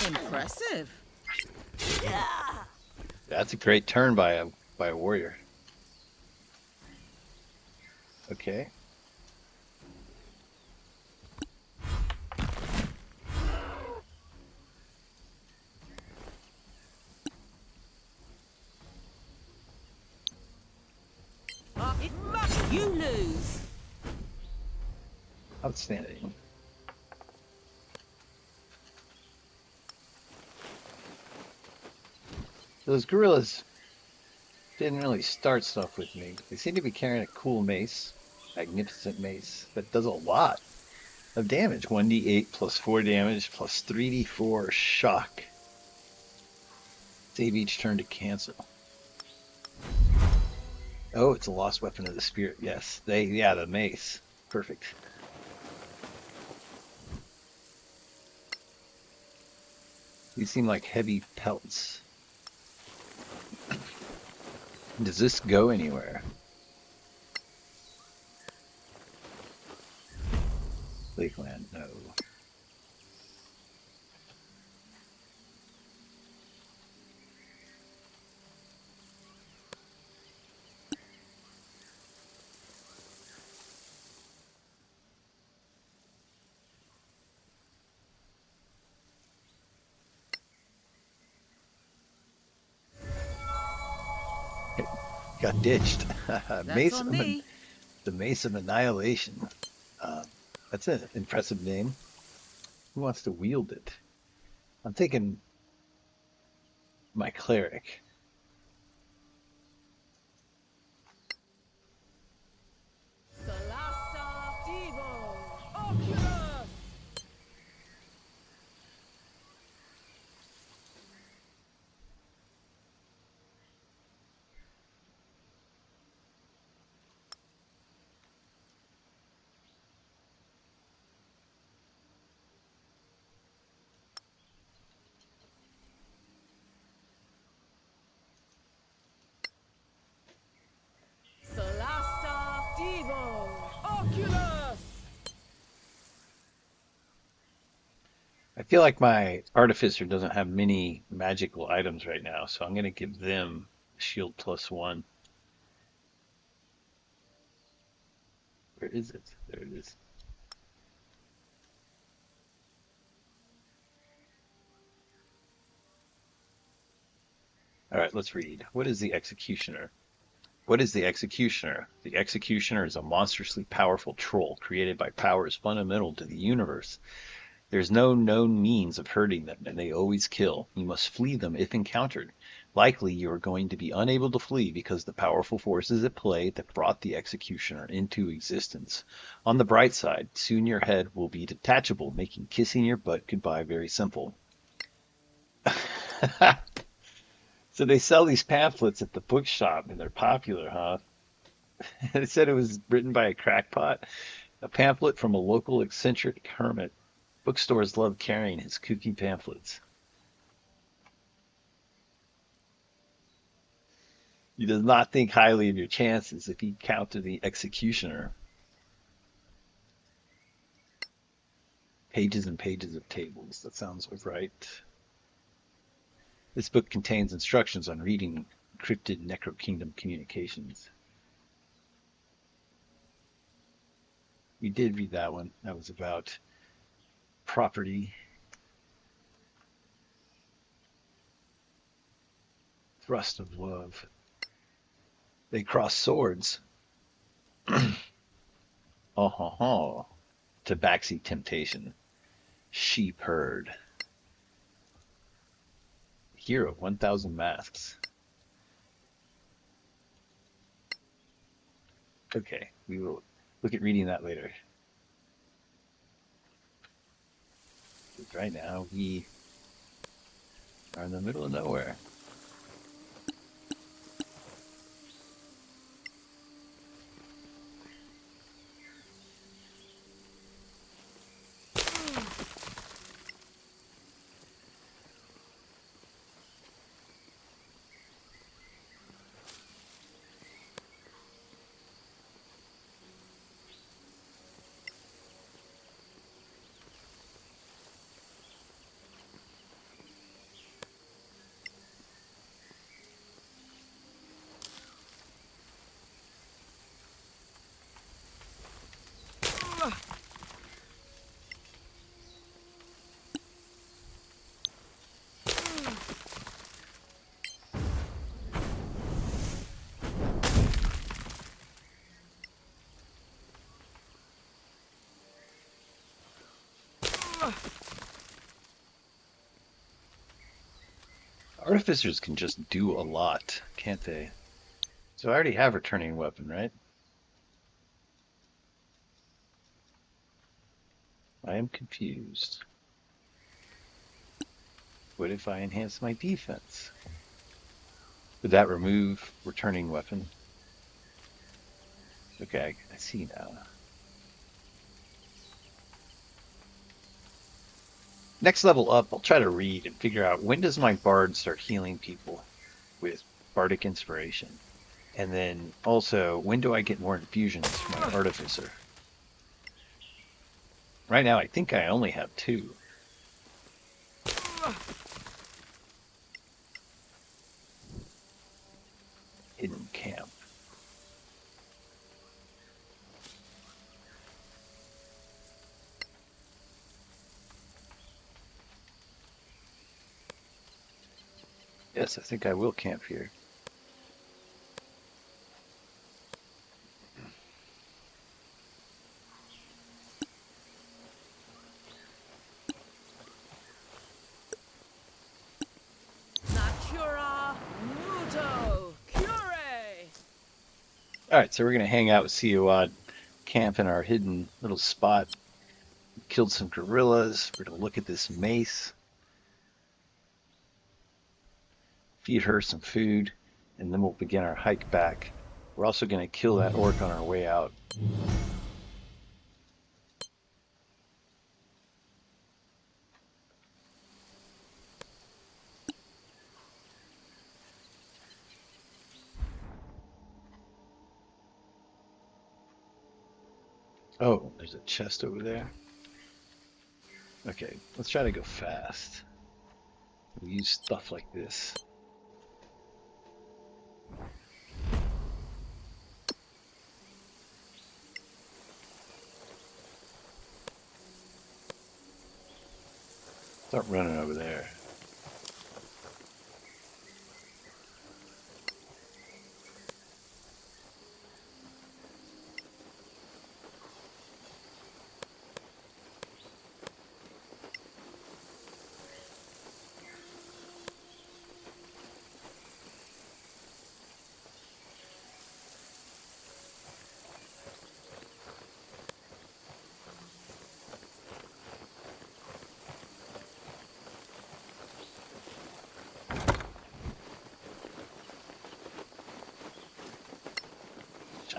Impressive. That's a great turn by a warrior. Okay. You lose. Outstanding. Those gorillas didn't really start stuff with me. They seem to be carrying a cool mace, magnificent mace, that does a lot of damage. 1d8 plus 4 damage plus 3d4 shock. Save each turn to cancel. Oh, it's a lost weapon of the spirit. Yes, the mace. Perfect. These seem like heavy pelts. Does this go anywhere? Lakeland, no. Got ditched. Mace on of me. the Mace of Annihilation. That's an impressive name. Who wants to wield it? I'm thinking my cleric. Solasta Devo. Oculus. Solasta Devo. Oculus. I feel like my artificer doesn't have many magical items right now, so I'm going to give them shield +1. Where is it? There it is. All right, let's read. What is the Executioner? What is the Executioner? The Executioner is a monstrously powerful troll created by powers fundamental to the universe. There's no known means of hurting them, and they always kill. You must flee them if encountered. Likely you are going to be unable to flee because the powerful forces at play that brought the executioner into existence. On the bright side, soon your head will be detachable, making kissing your butt goodbye very simple. So they sell these pamphlets at the bookshop and they're popular, huh? They said it was written by a crackpot. A pamphlet from a local eccentric hermit. Bookstores love carrying his kooky pamphlets. He does not think highly of your chances if he counted the executioner. Pages and pages of tables. That sounds right. This book contains instructions on reading encrypted Necro Kingdom communications. We did read that one. That was about property, thrust of love. They cross swords. Oh, ho, ho. Tabaxi temptation. Sheep herd. Hero, 1,000 masks. Okay, we will look at reading that later. Right now, we are in the middle of nowhere. Artificers can just do a lot, can't they? So I already have a turning weapon, right? I am confused. What if I enhance my defense? Would that remove returning weapon? Okay, I see now. Next level up, I'll try to read and figure out when does my bard start healing people with bardic inspiration? And then also, when do I get more infusions from my artificer? Right now, I think I only have 2. Hidden camp. Yes, I think I will camp here. Natura Muto Cure. All right, so we're going to hang out with COD, camp in our hidden little spot. We killed some gorillas. We're going to look at this mace, feed her some food, and then we'll begin our hike back. We're also going to kill that orc on our way out. Oh, there's a chest over there. Okay, let's try to go fast. We use stuff like this. Start running over there.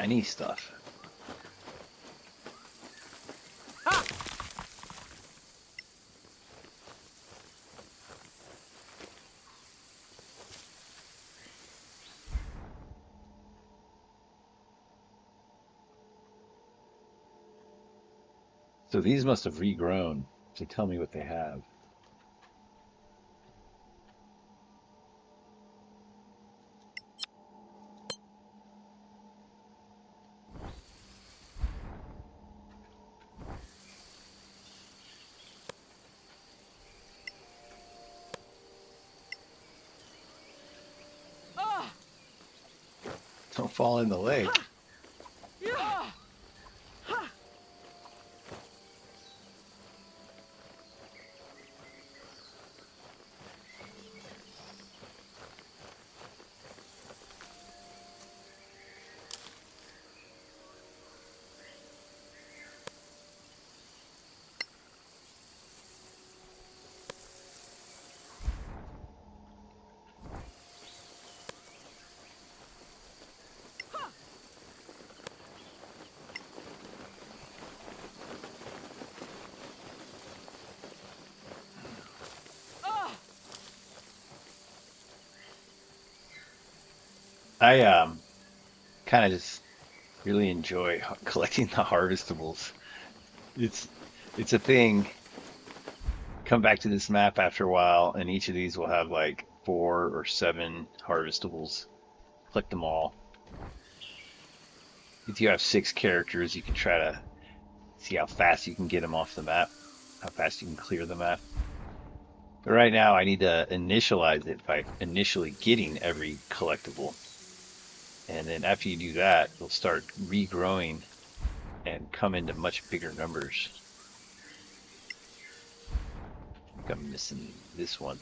shiny stuff. So these must have regrown to tell me what they have. Don't fall in the lake. I kind of just really enjoy collecting the harvestables. It's it's a thing. Come back to this map after a while, and each of these will have like 4 or 7 harvestables. Collect them all. If you have 6 characters, you can try to see how fast you can get them off the map, how fast you can clear the map. But right now, I need to initialize it by initially getting every collectible. And then after you do that, it'll start regrowing and come into much bigger numbers. I think I'm missing this one.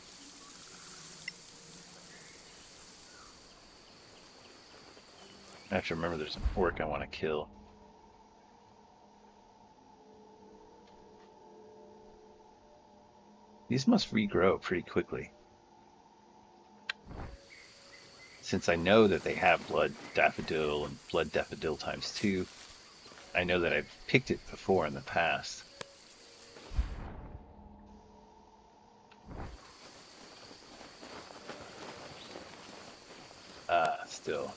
I have to remember there's an orc I want to kill. These must regrow pretty quickly. Since I know that they have blood daffodil and blood daffodil times 2, I know that I've picked it before in the past. Still.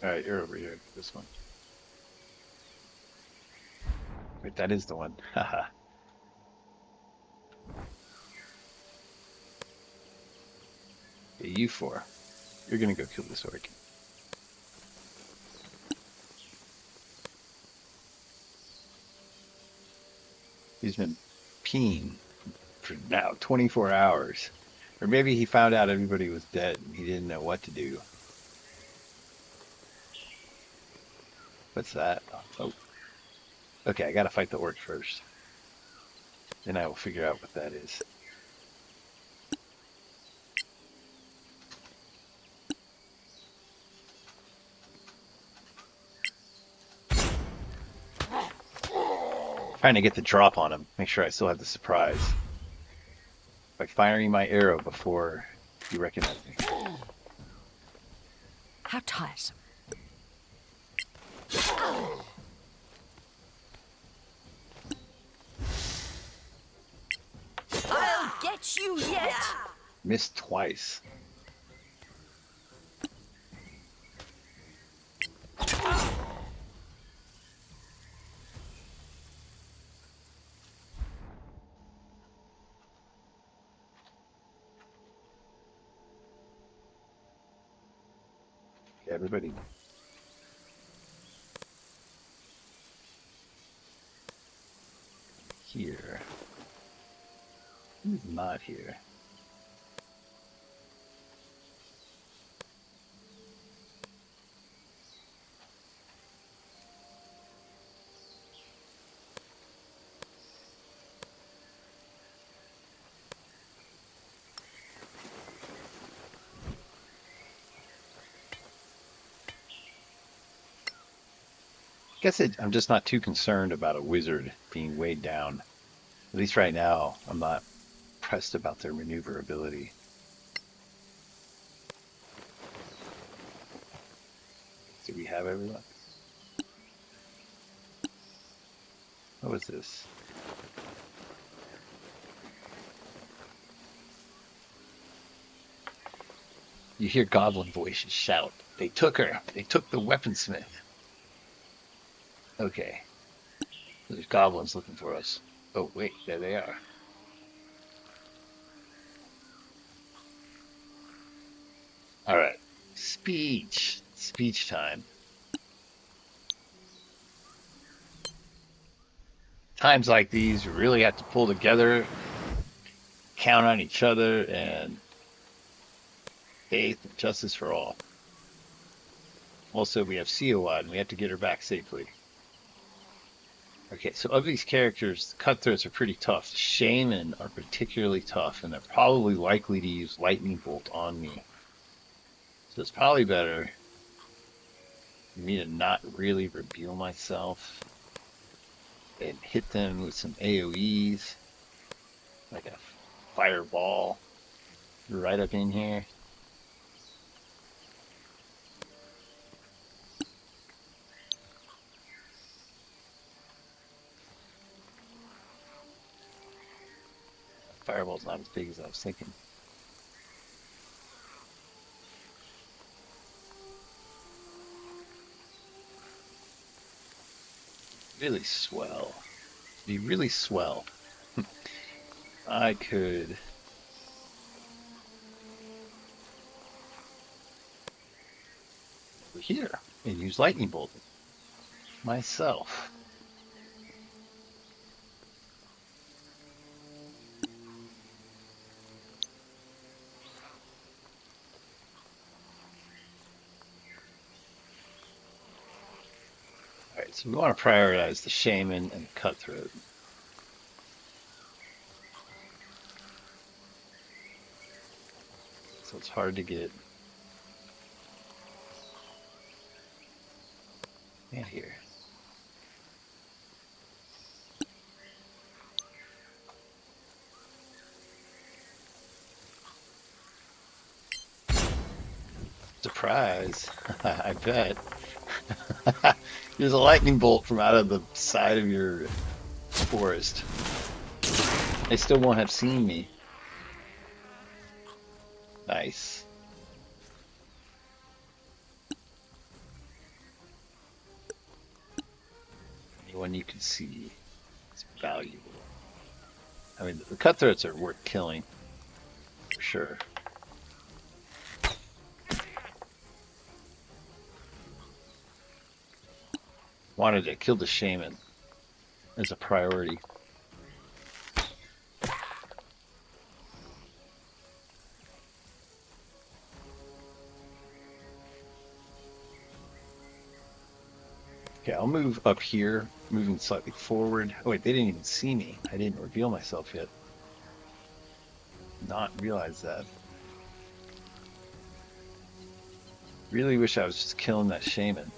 Alright, you're over here. This one. Wait, that is the one. Haha. Yeah, you 4. You're gonna go kill this orc. He's been peeing for now 24 hours. Or maybe he found out everybody was dead and he didn't know what to do. What's that? Oh. Okay, I gotta fight the orc first. Then I will figure out what that is. Trying to get the drop on him. Make sure I still have the surprise. By firing my arrow before he recognizes me. How tiresome. I'll get you yet. Missed twice. Okay, everybody. Who's not here? I'm just not too concerned about a wizard being weighed down. At least right now, I'm not pressed about their maneuverability. Do we have everyone? What was this? You hear goblin voices shout, "They took her! They took the weaponsmith!" Okay, there's goblins looking for us. Oh, wait, there they are. All right, speech. Speech time. Times like these, we really have to pull together, count on each other, and faith and justice for all. Also, we have COI, and we have to get her back safely. Okay, so of these characters, the cutthroats are pretty tough. The shaman are particularly tough, and they're probably likely to use lightning bolt on me. So it's probably better for me to not really reveal myself and hit them with some AoEs, like a fireball right up in here. Fireball's not as big as I was thinking. Really swell. Be really swell. I could over here and use lightning bolt myself. All right, so we want to prioritize the shaman and the cutthroat. So it's hard to get in here. Surprise, I bet. There's a lightning bolt from out of the side of your forest. They still won't have seen me. Nice. Anyone you can see is valuable. I mean, the cutthroats are worth killing, for sure. Wanted to kill the shaman as a priority. Okay, I'll move up here, moving slightly forward. Oh wait, they didn't even see me. I didn't reveal myself yet. Not realize that. Really wish I was just killing that shaman.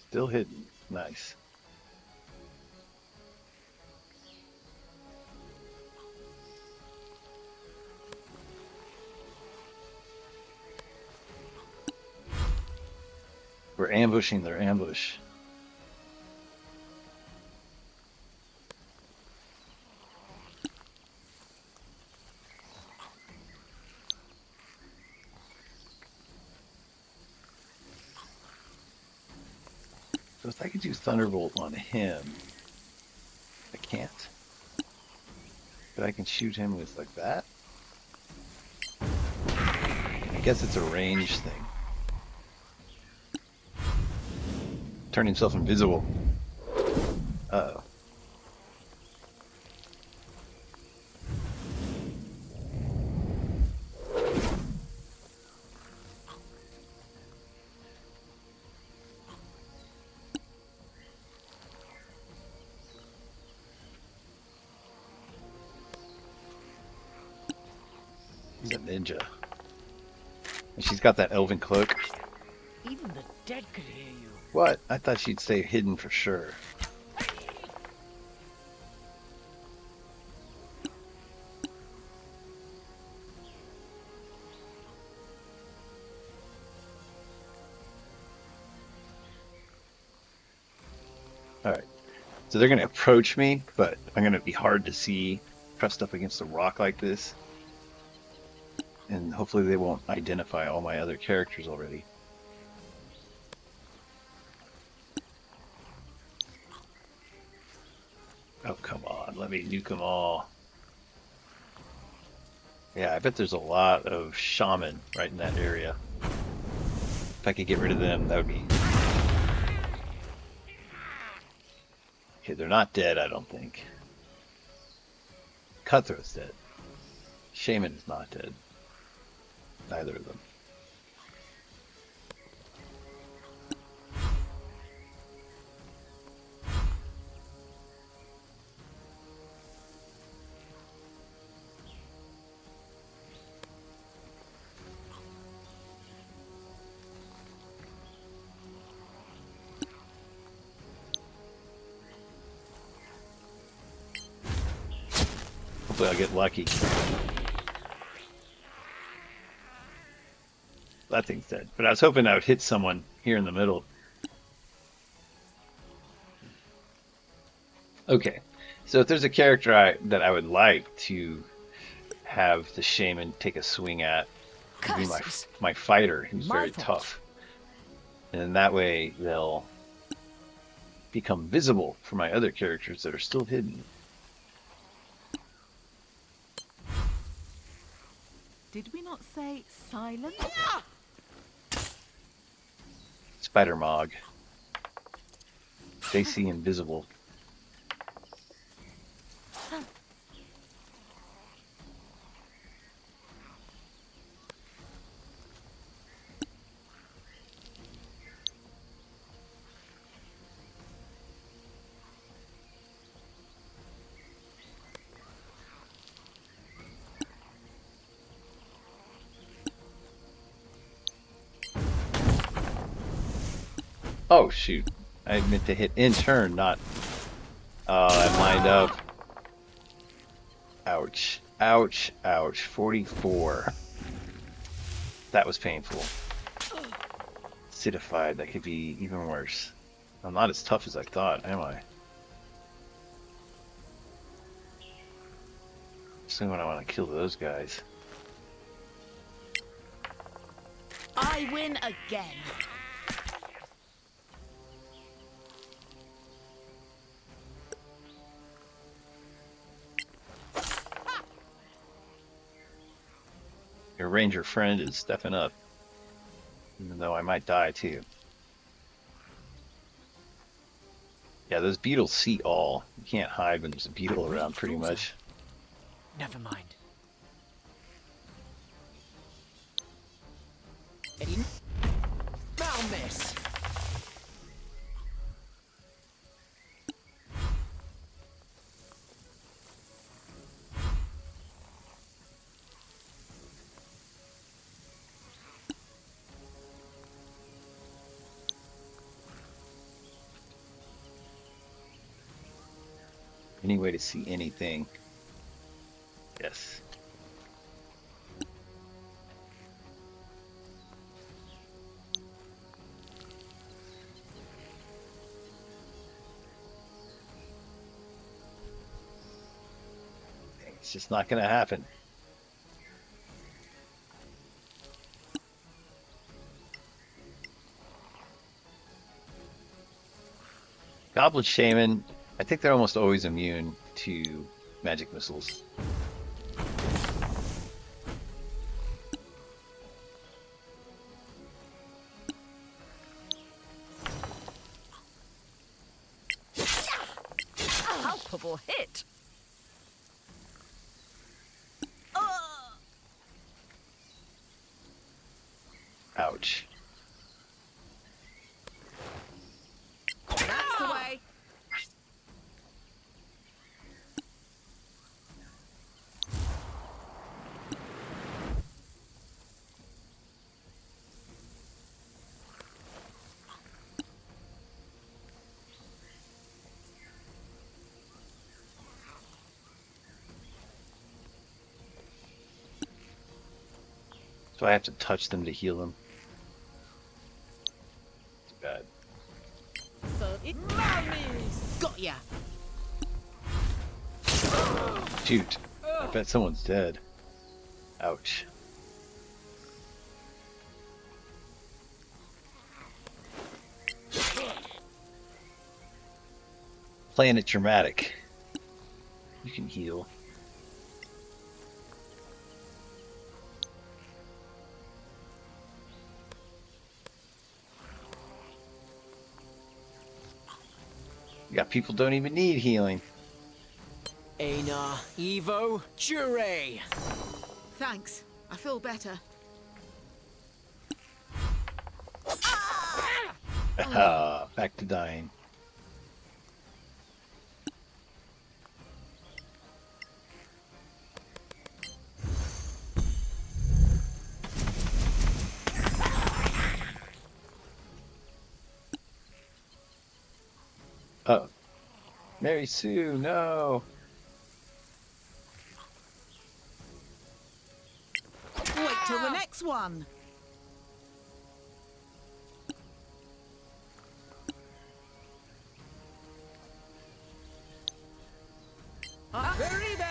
Still hidden. Nice. We're ambushing their ambush. So if I could do Thunderbolt on him, I can't. But I can shoot him with like that. guess it's a range thing. Turn himself invisible. Uh-oh. He's a ninja. And she's got that elven cloak. Even the dead could hear you. What? I thought she'd stay hidden for sure. Alright. So they're going to approach me, but I'm going to be hard to see pressed up against a rock like this. And hopefully they won't identify all my other characters already. Oh, come on. Let me nuke them all. Yeah, I bet there's a lot of shaman right in that area. If I could get rid of them, that would be... Okay, they're not dead, I don't think. Cutthroat's dead. Shaman is not dead. Neither of them. Hopefully I'll get lucky. That thing's dead. But I was hoping I would hit someone here in the middle. Okay. So if there's a character that I would like to have the shaman take a swing at, it'd be my fighter, who's very tough. And that way they'll become visible for my other characters that are still hidden. Did we not say silence? Spider Mog. They see invisible. Oh shoot. I meant to hit in turn, not... Oh, I lined up. Ouch. Ouch. Ouch. 44. That was painful. Acidified. That could be even worse. I'm not as tough as I thought, am I? Especially when I want to kill those guys. I win again. Your ranger friend is stepping up. Even though I might die too. Yeah, those beetles see all. You can't hide when there's a beetle around pretty much. Never mind. Malmiss. Any way to see anything? Yes. It's just not going to happen. Goblin Shaman, I think they're almost always immune to magic missiles. Unstoppable hit. Ouch. That's the way. So I have to touch them to heal them. Too bad. So it mace. Got ya. Shoot. I bet someone's dead. Ouch. Playing it dramatic. You can heal. You got people don't even need healing. Ana, Evo, Jure. Thanks. I feel better. Ah, back to dying. Oh, Mary Sue, no. Wait till the next one. Arriba!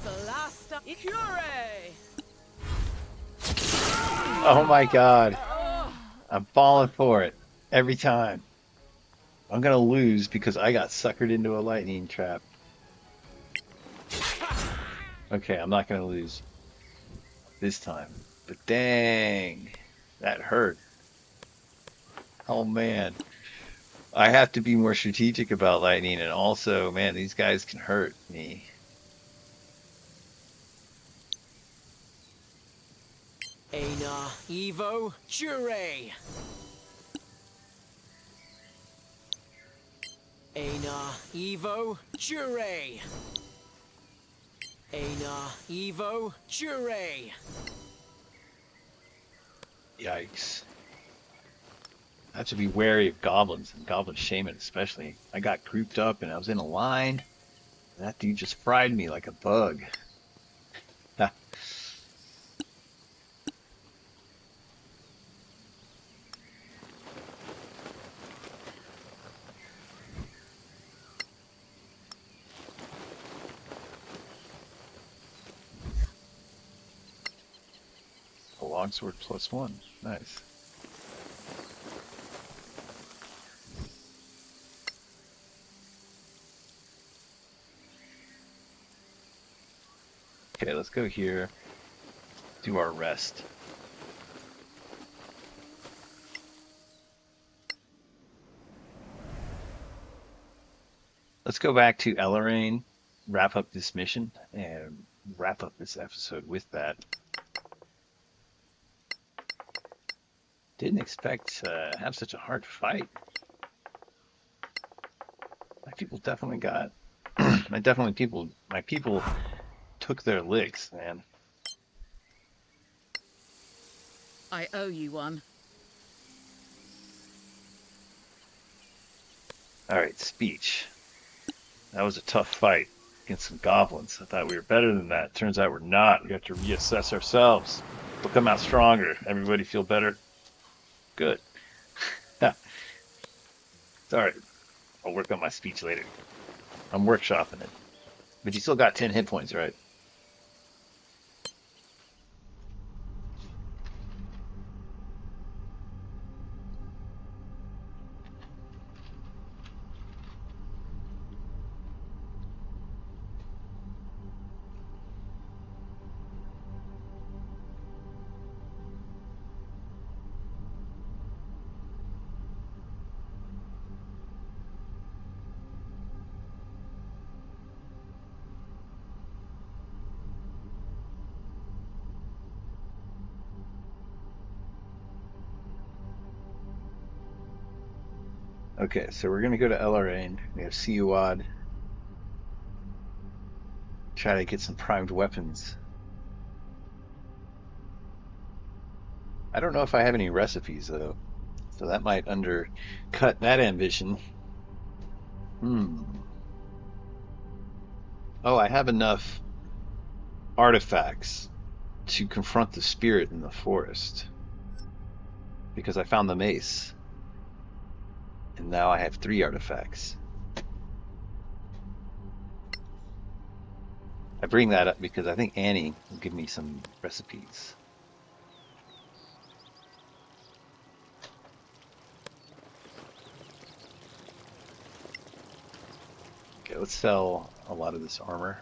Solasta Icure! Oh my God. I'm falling for it every time. I'm gonna lose because I got suckered into a lightning trap. Okay, I'm not gonna lose this time. But dang, that hurt. Oh man. I have to be more strategic about lightning, and also, man, these guys can hurt me. Ana, Evo, Jure. Ana, Evo, Jure. Ana, Evo, Jure. Yikes. I have to be wary of goblins and goblin shaman especially. I got grouped up and I was in a line. And that dude just fried me like a bug. A longsword +1. Nice. Okay, let's go here. Do our rest. Let's go back to Elleraine, wrap up this mission, and wrap up this episode with that. Didn't expect to have such a hard fight. My people definitely got. My people took their licks, man. I owe you one. All right, speech. That was a tough fight against some goblins. I thought we were better than that. Turns out we're not. We have to reassess ourselves. We'll come out stronger. Everybody feel better? Good. It's all right. I'll work on my speech later. I'm workshopping it. But you still got 10 hit points, right? Okay, so we're gonna go to Elarain. We have Siuad. Try to get some primed weapons. I don't know if I have any recipes though, so that might undercut that ambition. Hmm. Oh, I have enough artifacts to confront the spirit in the forest because I found the mace, and now I have 3 artifacts. I bring that up because I think Annie will give me some recipes. Okay, let's sell a lot of this armor.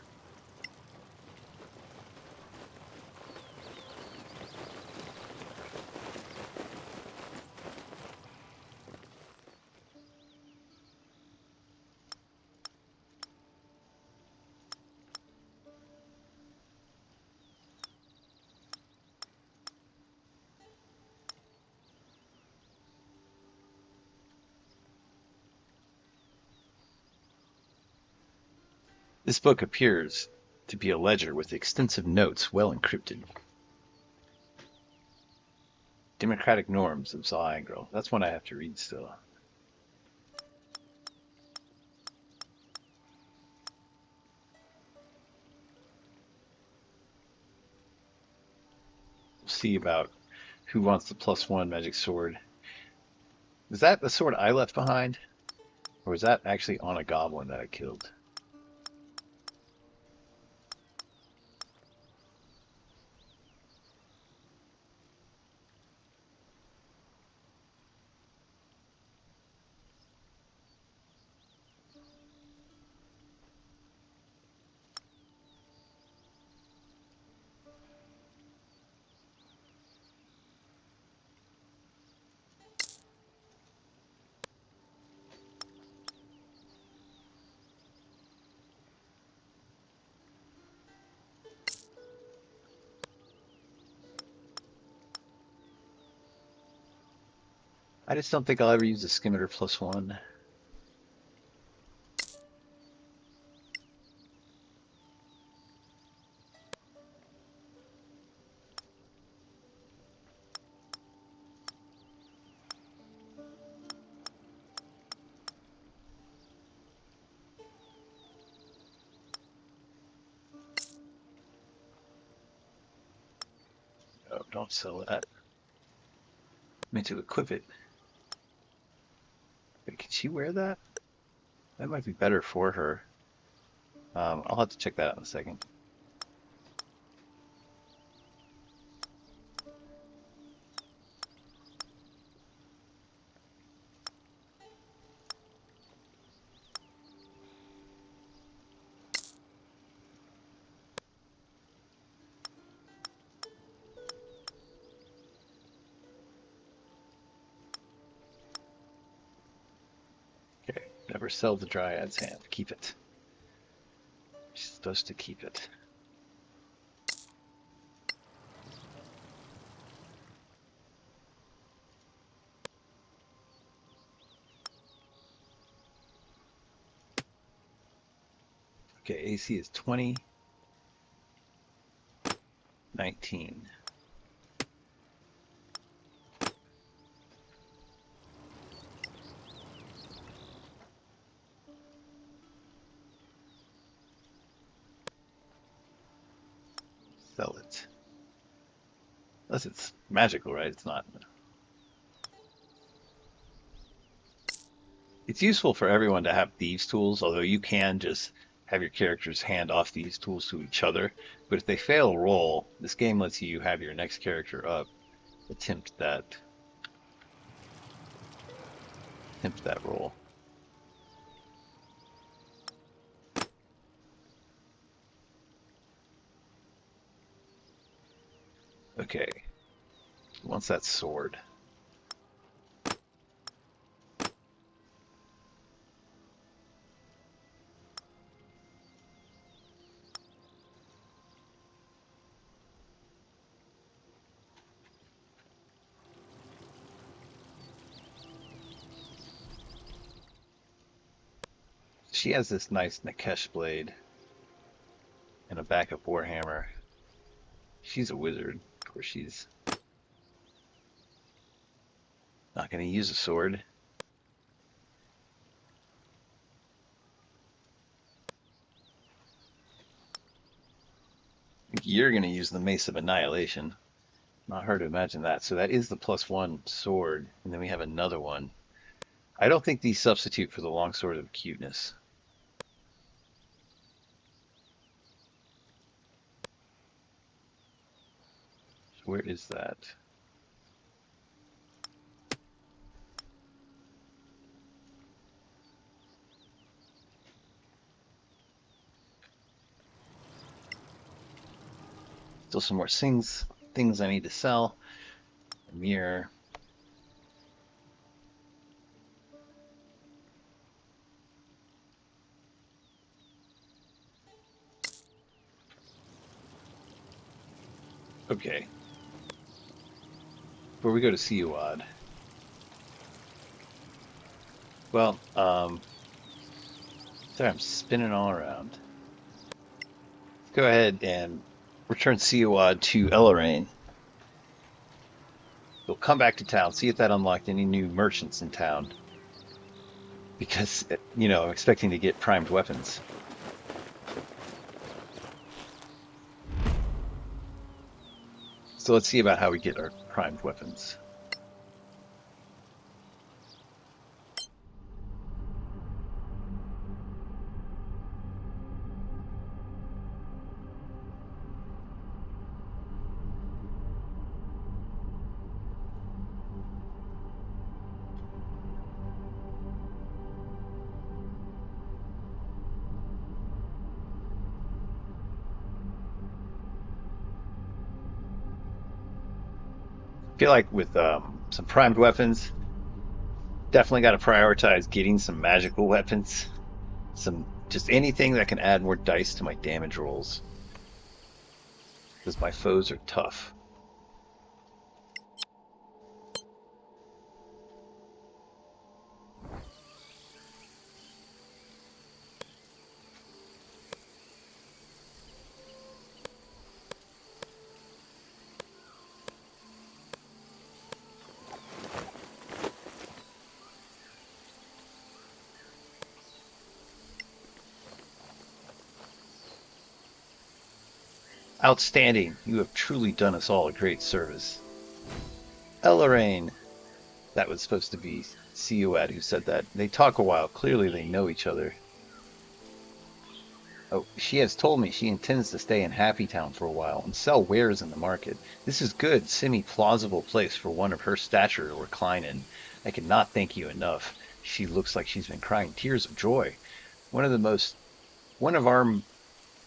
This book appears to be a ledger with extensive notes well encrypted. Democratic norms of Zaangro. That's one I have to read still. We'll see about who wants the +1 magic sword. Is that the sword I left behind? Or was that actually on a goblin that I killed? I just don't think I'll ever use the skimitar +1. Oh, don't sell that. I meant to equip it. Wait, can she wear that? That might be better for her. I'll have to check that out in a second. Okay, never sell the Dryad's hand. Keep it. She's supposed to keep it. Okay, AC is 20, 19. Sell it. Unless it's magical, right? It's not. It's useful for everyone to have thieves tools, although you can just have your characters hand off these tools to each other. But if they fail a roll, this game lets you have your next character up attempt that roll. Okay, once that sword. she has this nice Nikesh blade and a backup warhammer. She's a wizard. Of course, she's not going to use a sword. I think you're going to use the Mace of Annihilation. Not hard to imagine that. So that is the +1 sword, and then we have another one. I don't think these substitute for the longsword of cuteness. So where is that? Still some more things I need to sell. A mirror. Okay. Before we go to Siuad. Well, sorry, I'm spinning all around. Let's go ahead and return Siuad to Elaraine. We'll come back to town, see if that unlocked any new merchants in town. Because, I'm expecting to get primed weapons. So let's see about how we get our primed weapons. I feel like with some primed weapons, definitely got to prioritize getting some magical weapons. Just anything that can add more dice to my damage rolls. Because my foes are tough. Outstanding. You have truly done us all a great service. Elaraine. That was supposed to be Siuad who said that. They talk a while. Clearly they know each other. Oh, she has told me she intends to stay in Happy Town for a while and sell wares in the market. This is good, semi-plausible place for one of her stature to recline in. I cannot thank you enough. She looks like she's been crying tears of joy. One of the most, one of our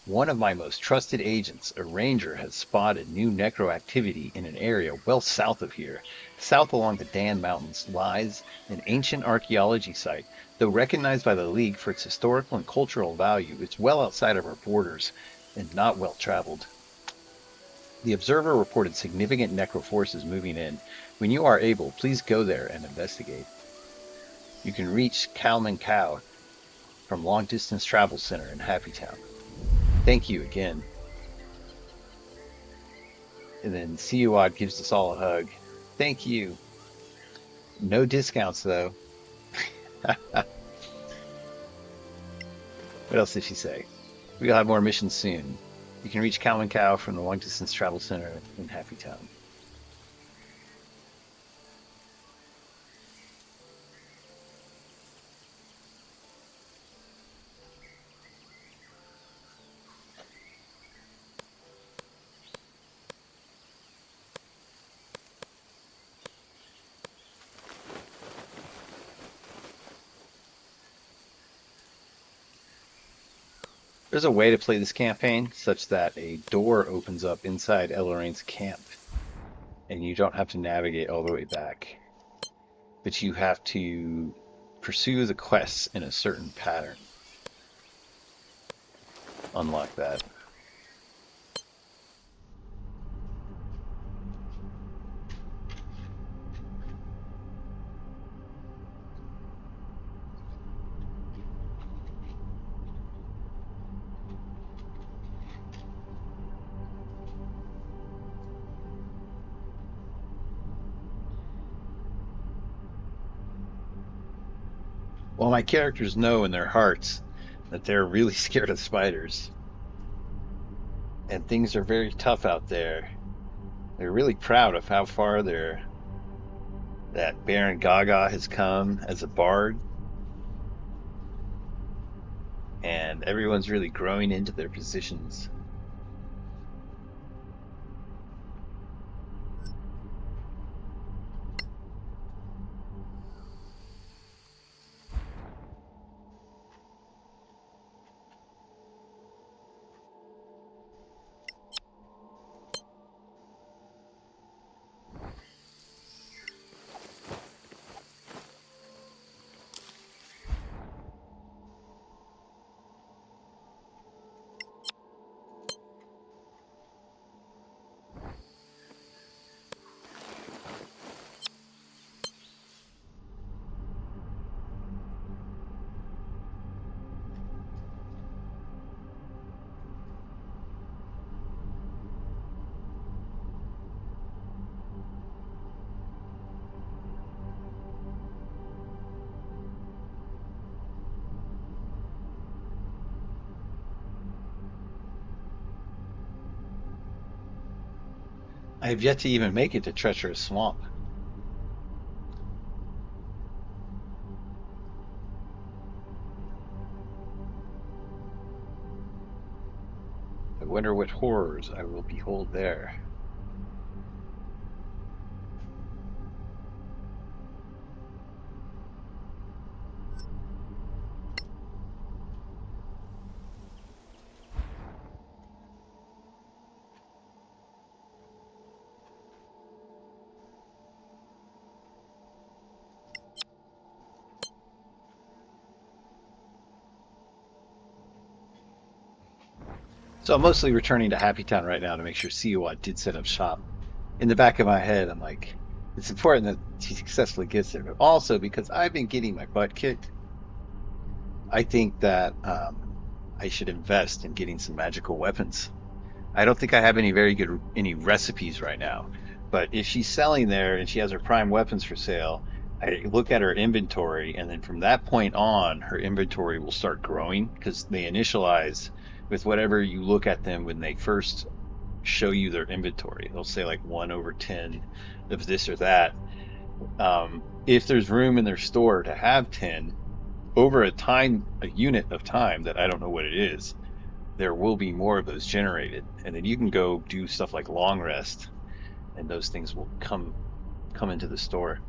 One of my most trusted agents, a ranger, has spotted new necro activity in an area well south of here. South along the Dan Mountains lies an ancient archaeology site. Though recognized by the League for its historical and cultural value, it's well outside of our borders and not well traveled. The Observer reported significant necro forces moving in. When you are able, please go there and investigate. You can reach Kalman Cow from Long Distance Travel Center in Happy Town. Thank you again. And then Siuad gives us all a hug. Thank you. No discounts, though. What else did she say? We'll have more missions soon. You can reach Cow and Cow from the Long Distance Travel Center in Happy Town. There's a way to play this campaign such that a door opens up inside Eloraine's camp, and you don't have to navigate all the way back. But you have to pursue the quests in a certain pattern. Unlock that. Well, my characters know in their hearts that they're really scared of spiders, and things are very tough out there. They're really proud of how far that Baron Gaga has come as a bard, and everyone's really growing into their positions. I have yet to even make it to Treacherous Swamp. I wonder what horrors I will behold there. So I'm mostly returning to Happy Town right now to make sure Siwa did set up shop. In the back of my head, I'm like, it's important that he successfully gets there, but also because I've been getting my butt kicked, I think that I should invest in getting some magical weapons. I don't think I have any recipes right now, but if she's selling there and she has her prime weapons for sale, I look at her inventory, and then from that point on, her inventory will start growing because they initialize with whatever you look at them when they first show you their inventory. They'll say like 1/10 of this or that. If there's room in their store to have 10 over a unit of time that I don't know what it is, there will be more of those generated, and then you can go do stuff like long rest, and those things will come into the store.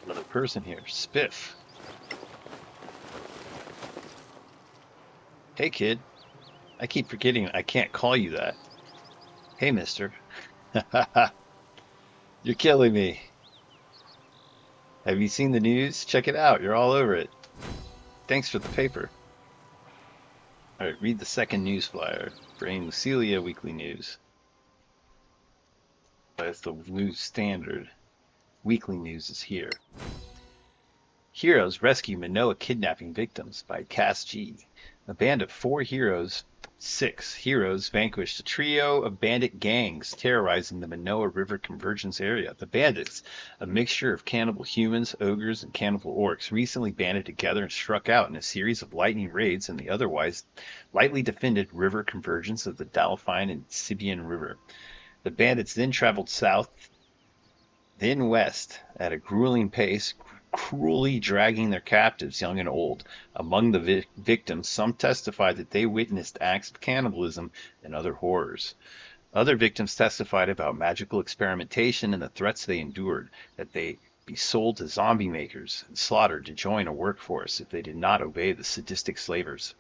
Another person here, Spiff. Hey kid, I keep forgetting I can't call you that. Hey mister. You're killing me. Have you seen the news? Check it out. You're all over it. Thanks for the paper. All right, read the second news flyer. Bring Lucilia Weekly News. That's the news standard. Weekly News is here. Heroes rescue Manoa kidnapping victims by Cass G. A band of six heroes vanquished a trio of bandit gangs terrorizing the Manoa River Convergence area. The bandits, a mixture of cannibal humans, ogres, and cannibal orcs, recently banded together and struck out in a series of lightning raids in the otherwise lightly defended river convergence of the Dalafine and Sibian River. The bandits then traveled south, then west, at a grueling pace, cruelly dragging their captives, young and old. Among the victims, some testified that they witnessed acts of cannibalism and other horrors. Other victims testified about magical experimentation and the threats they endured, that they be sold to zombie makers and slaughtered to join a workforce if they did not obey the sadistic slavers.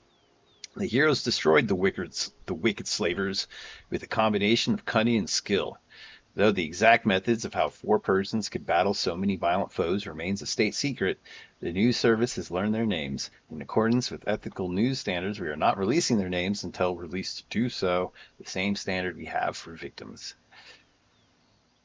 The heroes destroyed the wicked slavers with a combination of cunning and skill. Though the exact methods of how four persons could battle so many violent foes remains a state secret, the news service has learned their names. In accordance with ethical news standards, we are not releasing their names until released to do so, the same standard we have for victims.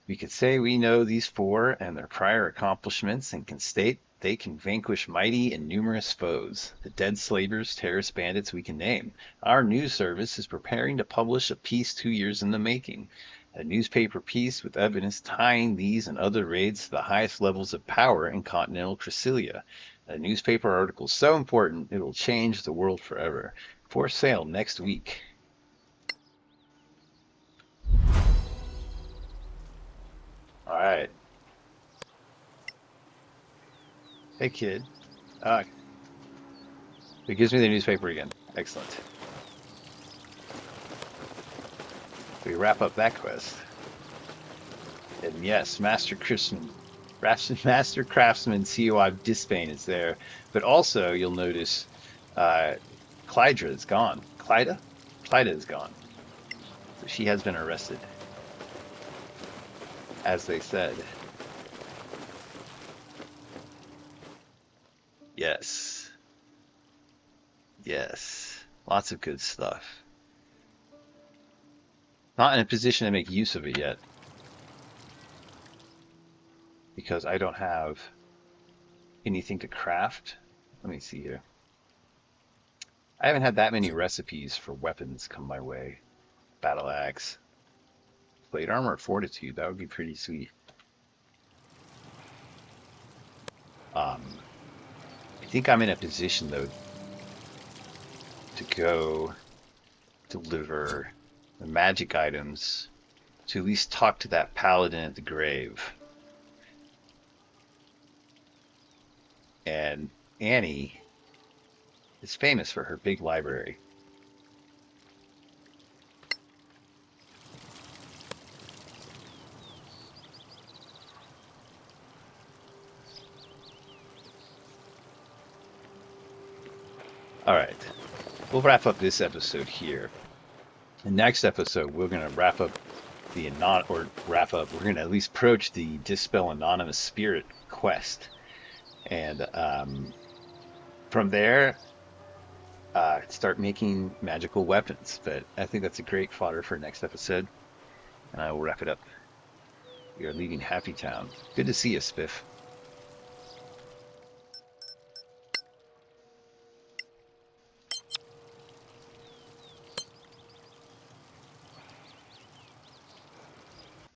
We could say we know these four and their prior accomplishments and can state They can vanquish mighty and numerous foes, the dead slavers, terrorist bandits we can name. Our news service is preparing to publish a piece 2 years in the making. A newspaper piece with evidence tying these and other raids to the highest levels of power in continental Crasilia. A newspaper article so important it will change the world forever. For sale next week. All right. Hey, kid. Uh, it gives me the newspaper again. Excellent. We wrap up that quest. And yes, Master Craftsman COI Disbane is there. But also, you'll notice uh, Clydra is gone. Clyda? Clyda is gone. So she has been arrested, as they said. Yes. Yes. Lots of good stuff. Not in a position to make use of it yet, because I don't have anything to craft. Let me see here. I haven't had that many recipes for weapons come my way. Battle axe, plate armor, fortitude. That would be pretty sweet. I think I'm in a position though to go deliver the magic items to at least talk to that paladin at the grave. And Annie is famous for her big library. All right, we'll wrap up this episode here. The next episode, we're going to wrap up we're going to at least approach the Dispel Anonymous Spirit quest. And from there, start making magical weapons. But I think that's a great fodder for next episode. And I will wrap it up. We are leaving Happy Town. Good to see you, Spiff.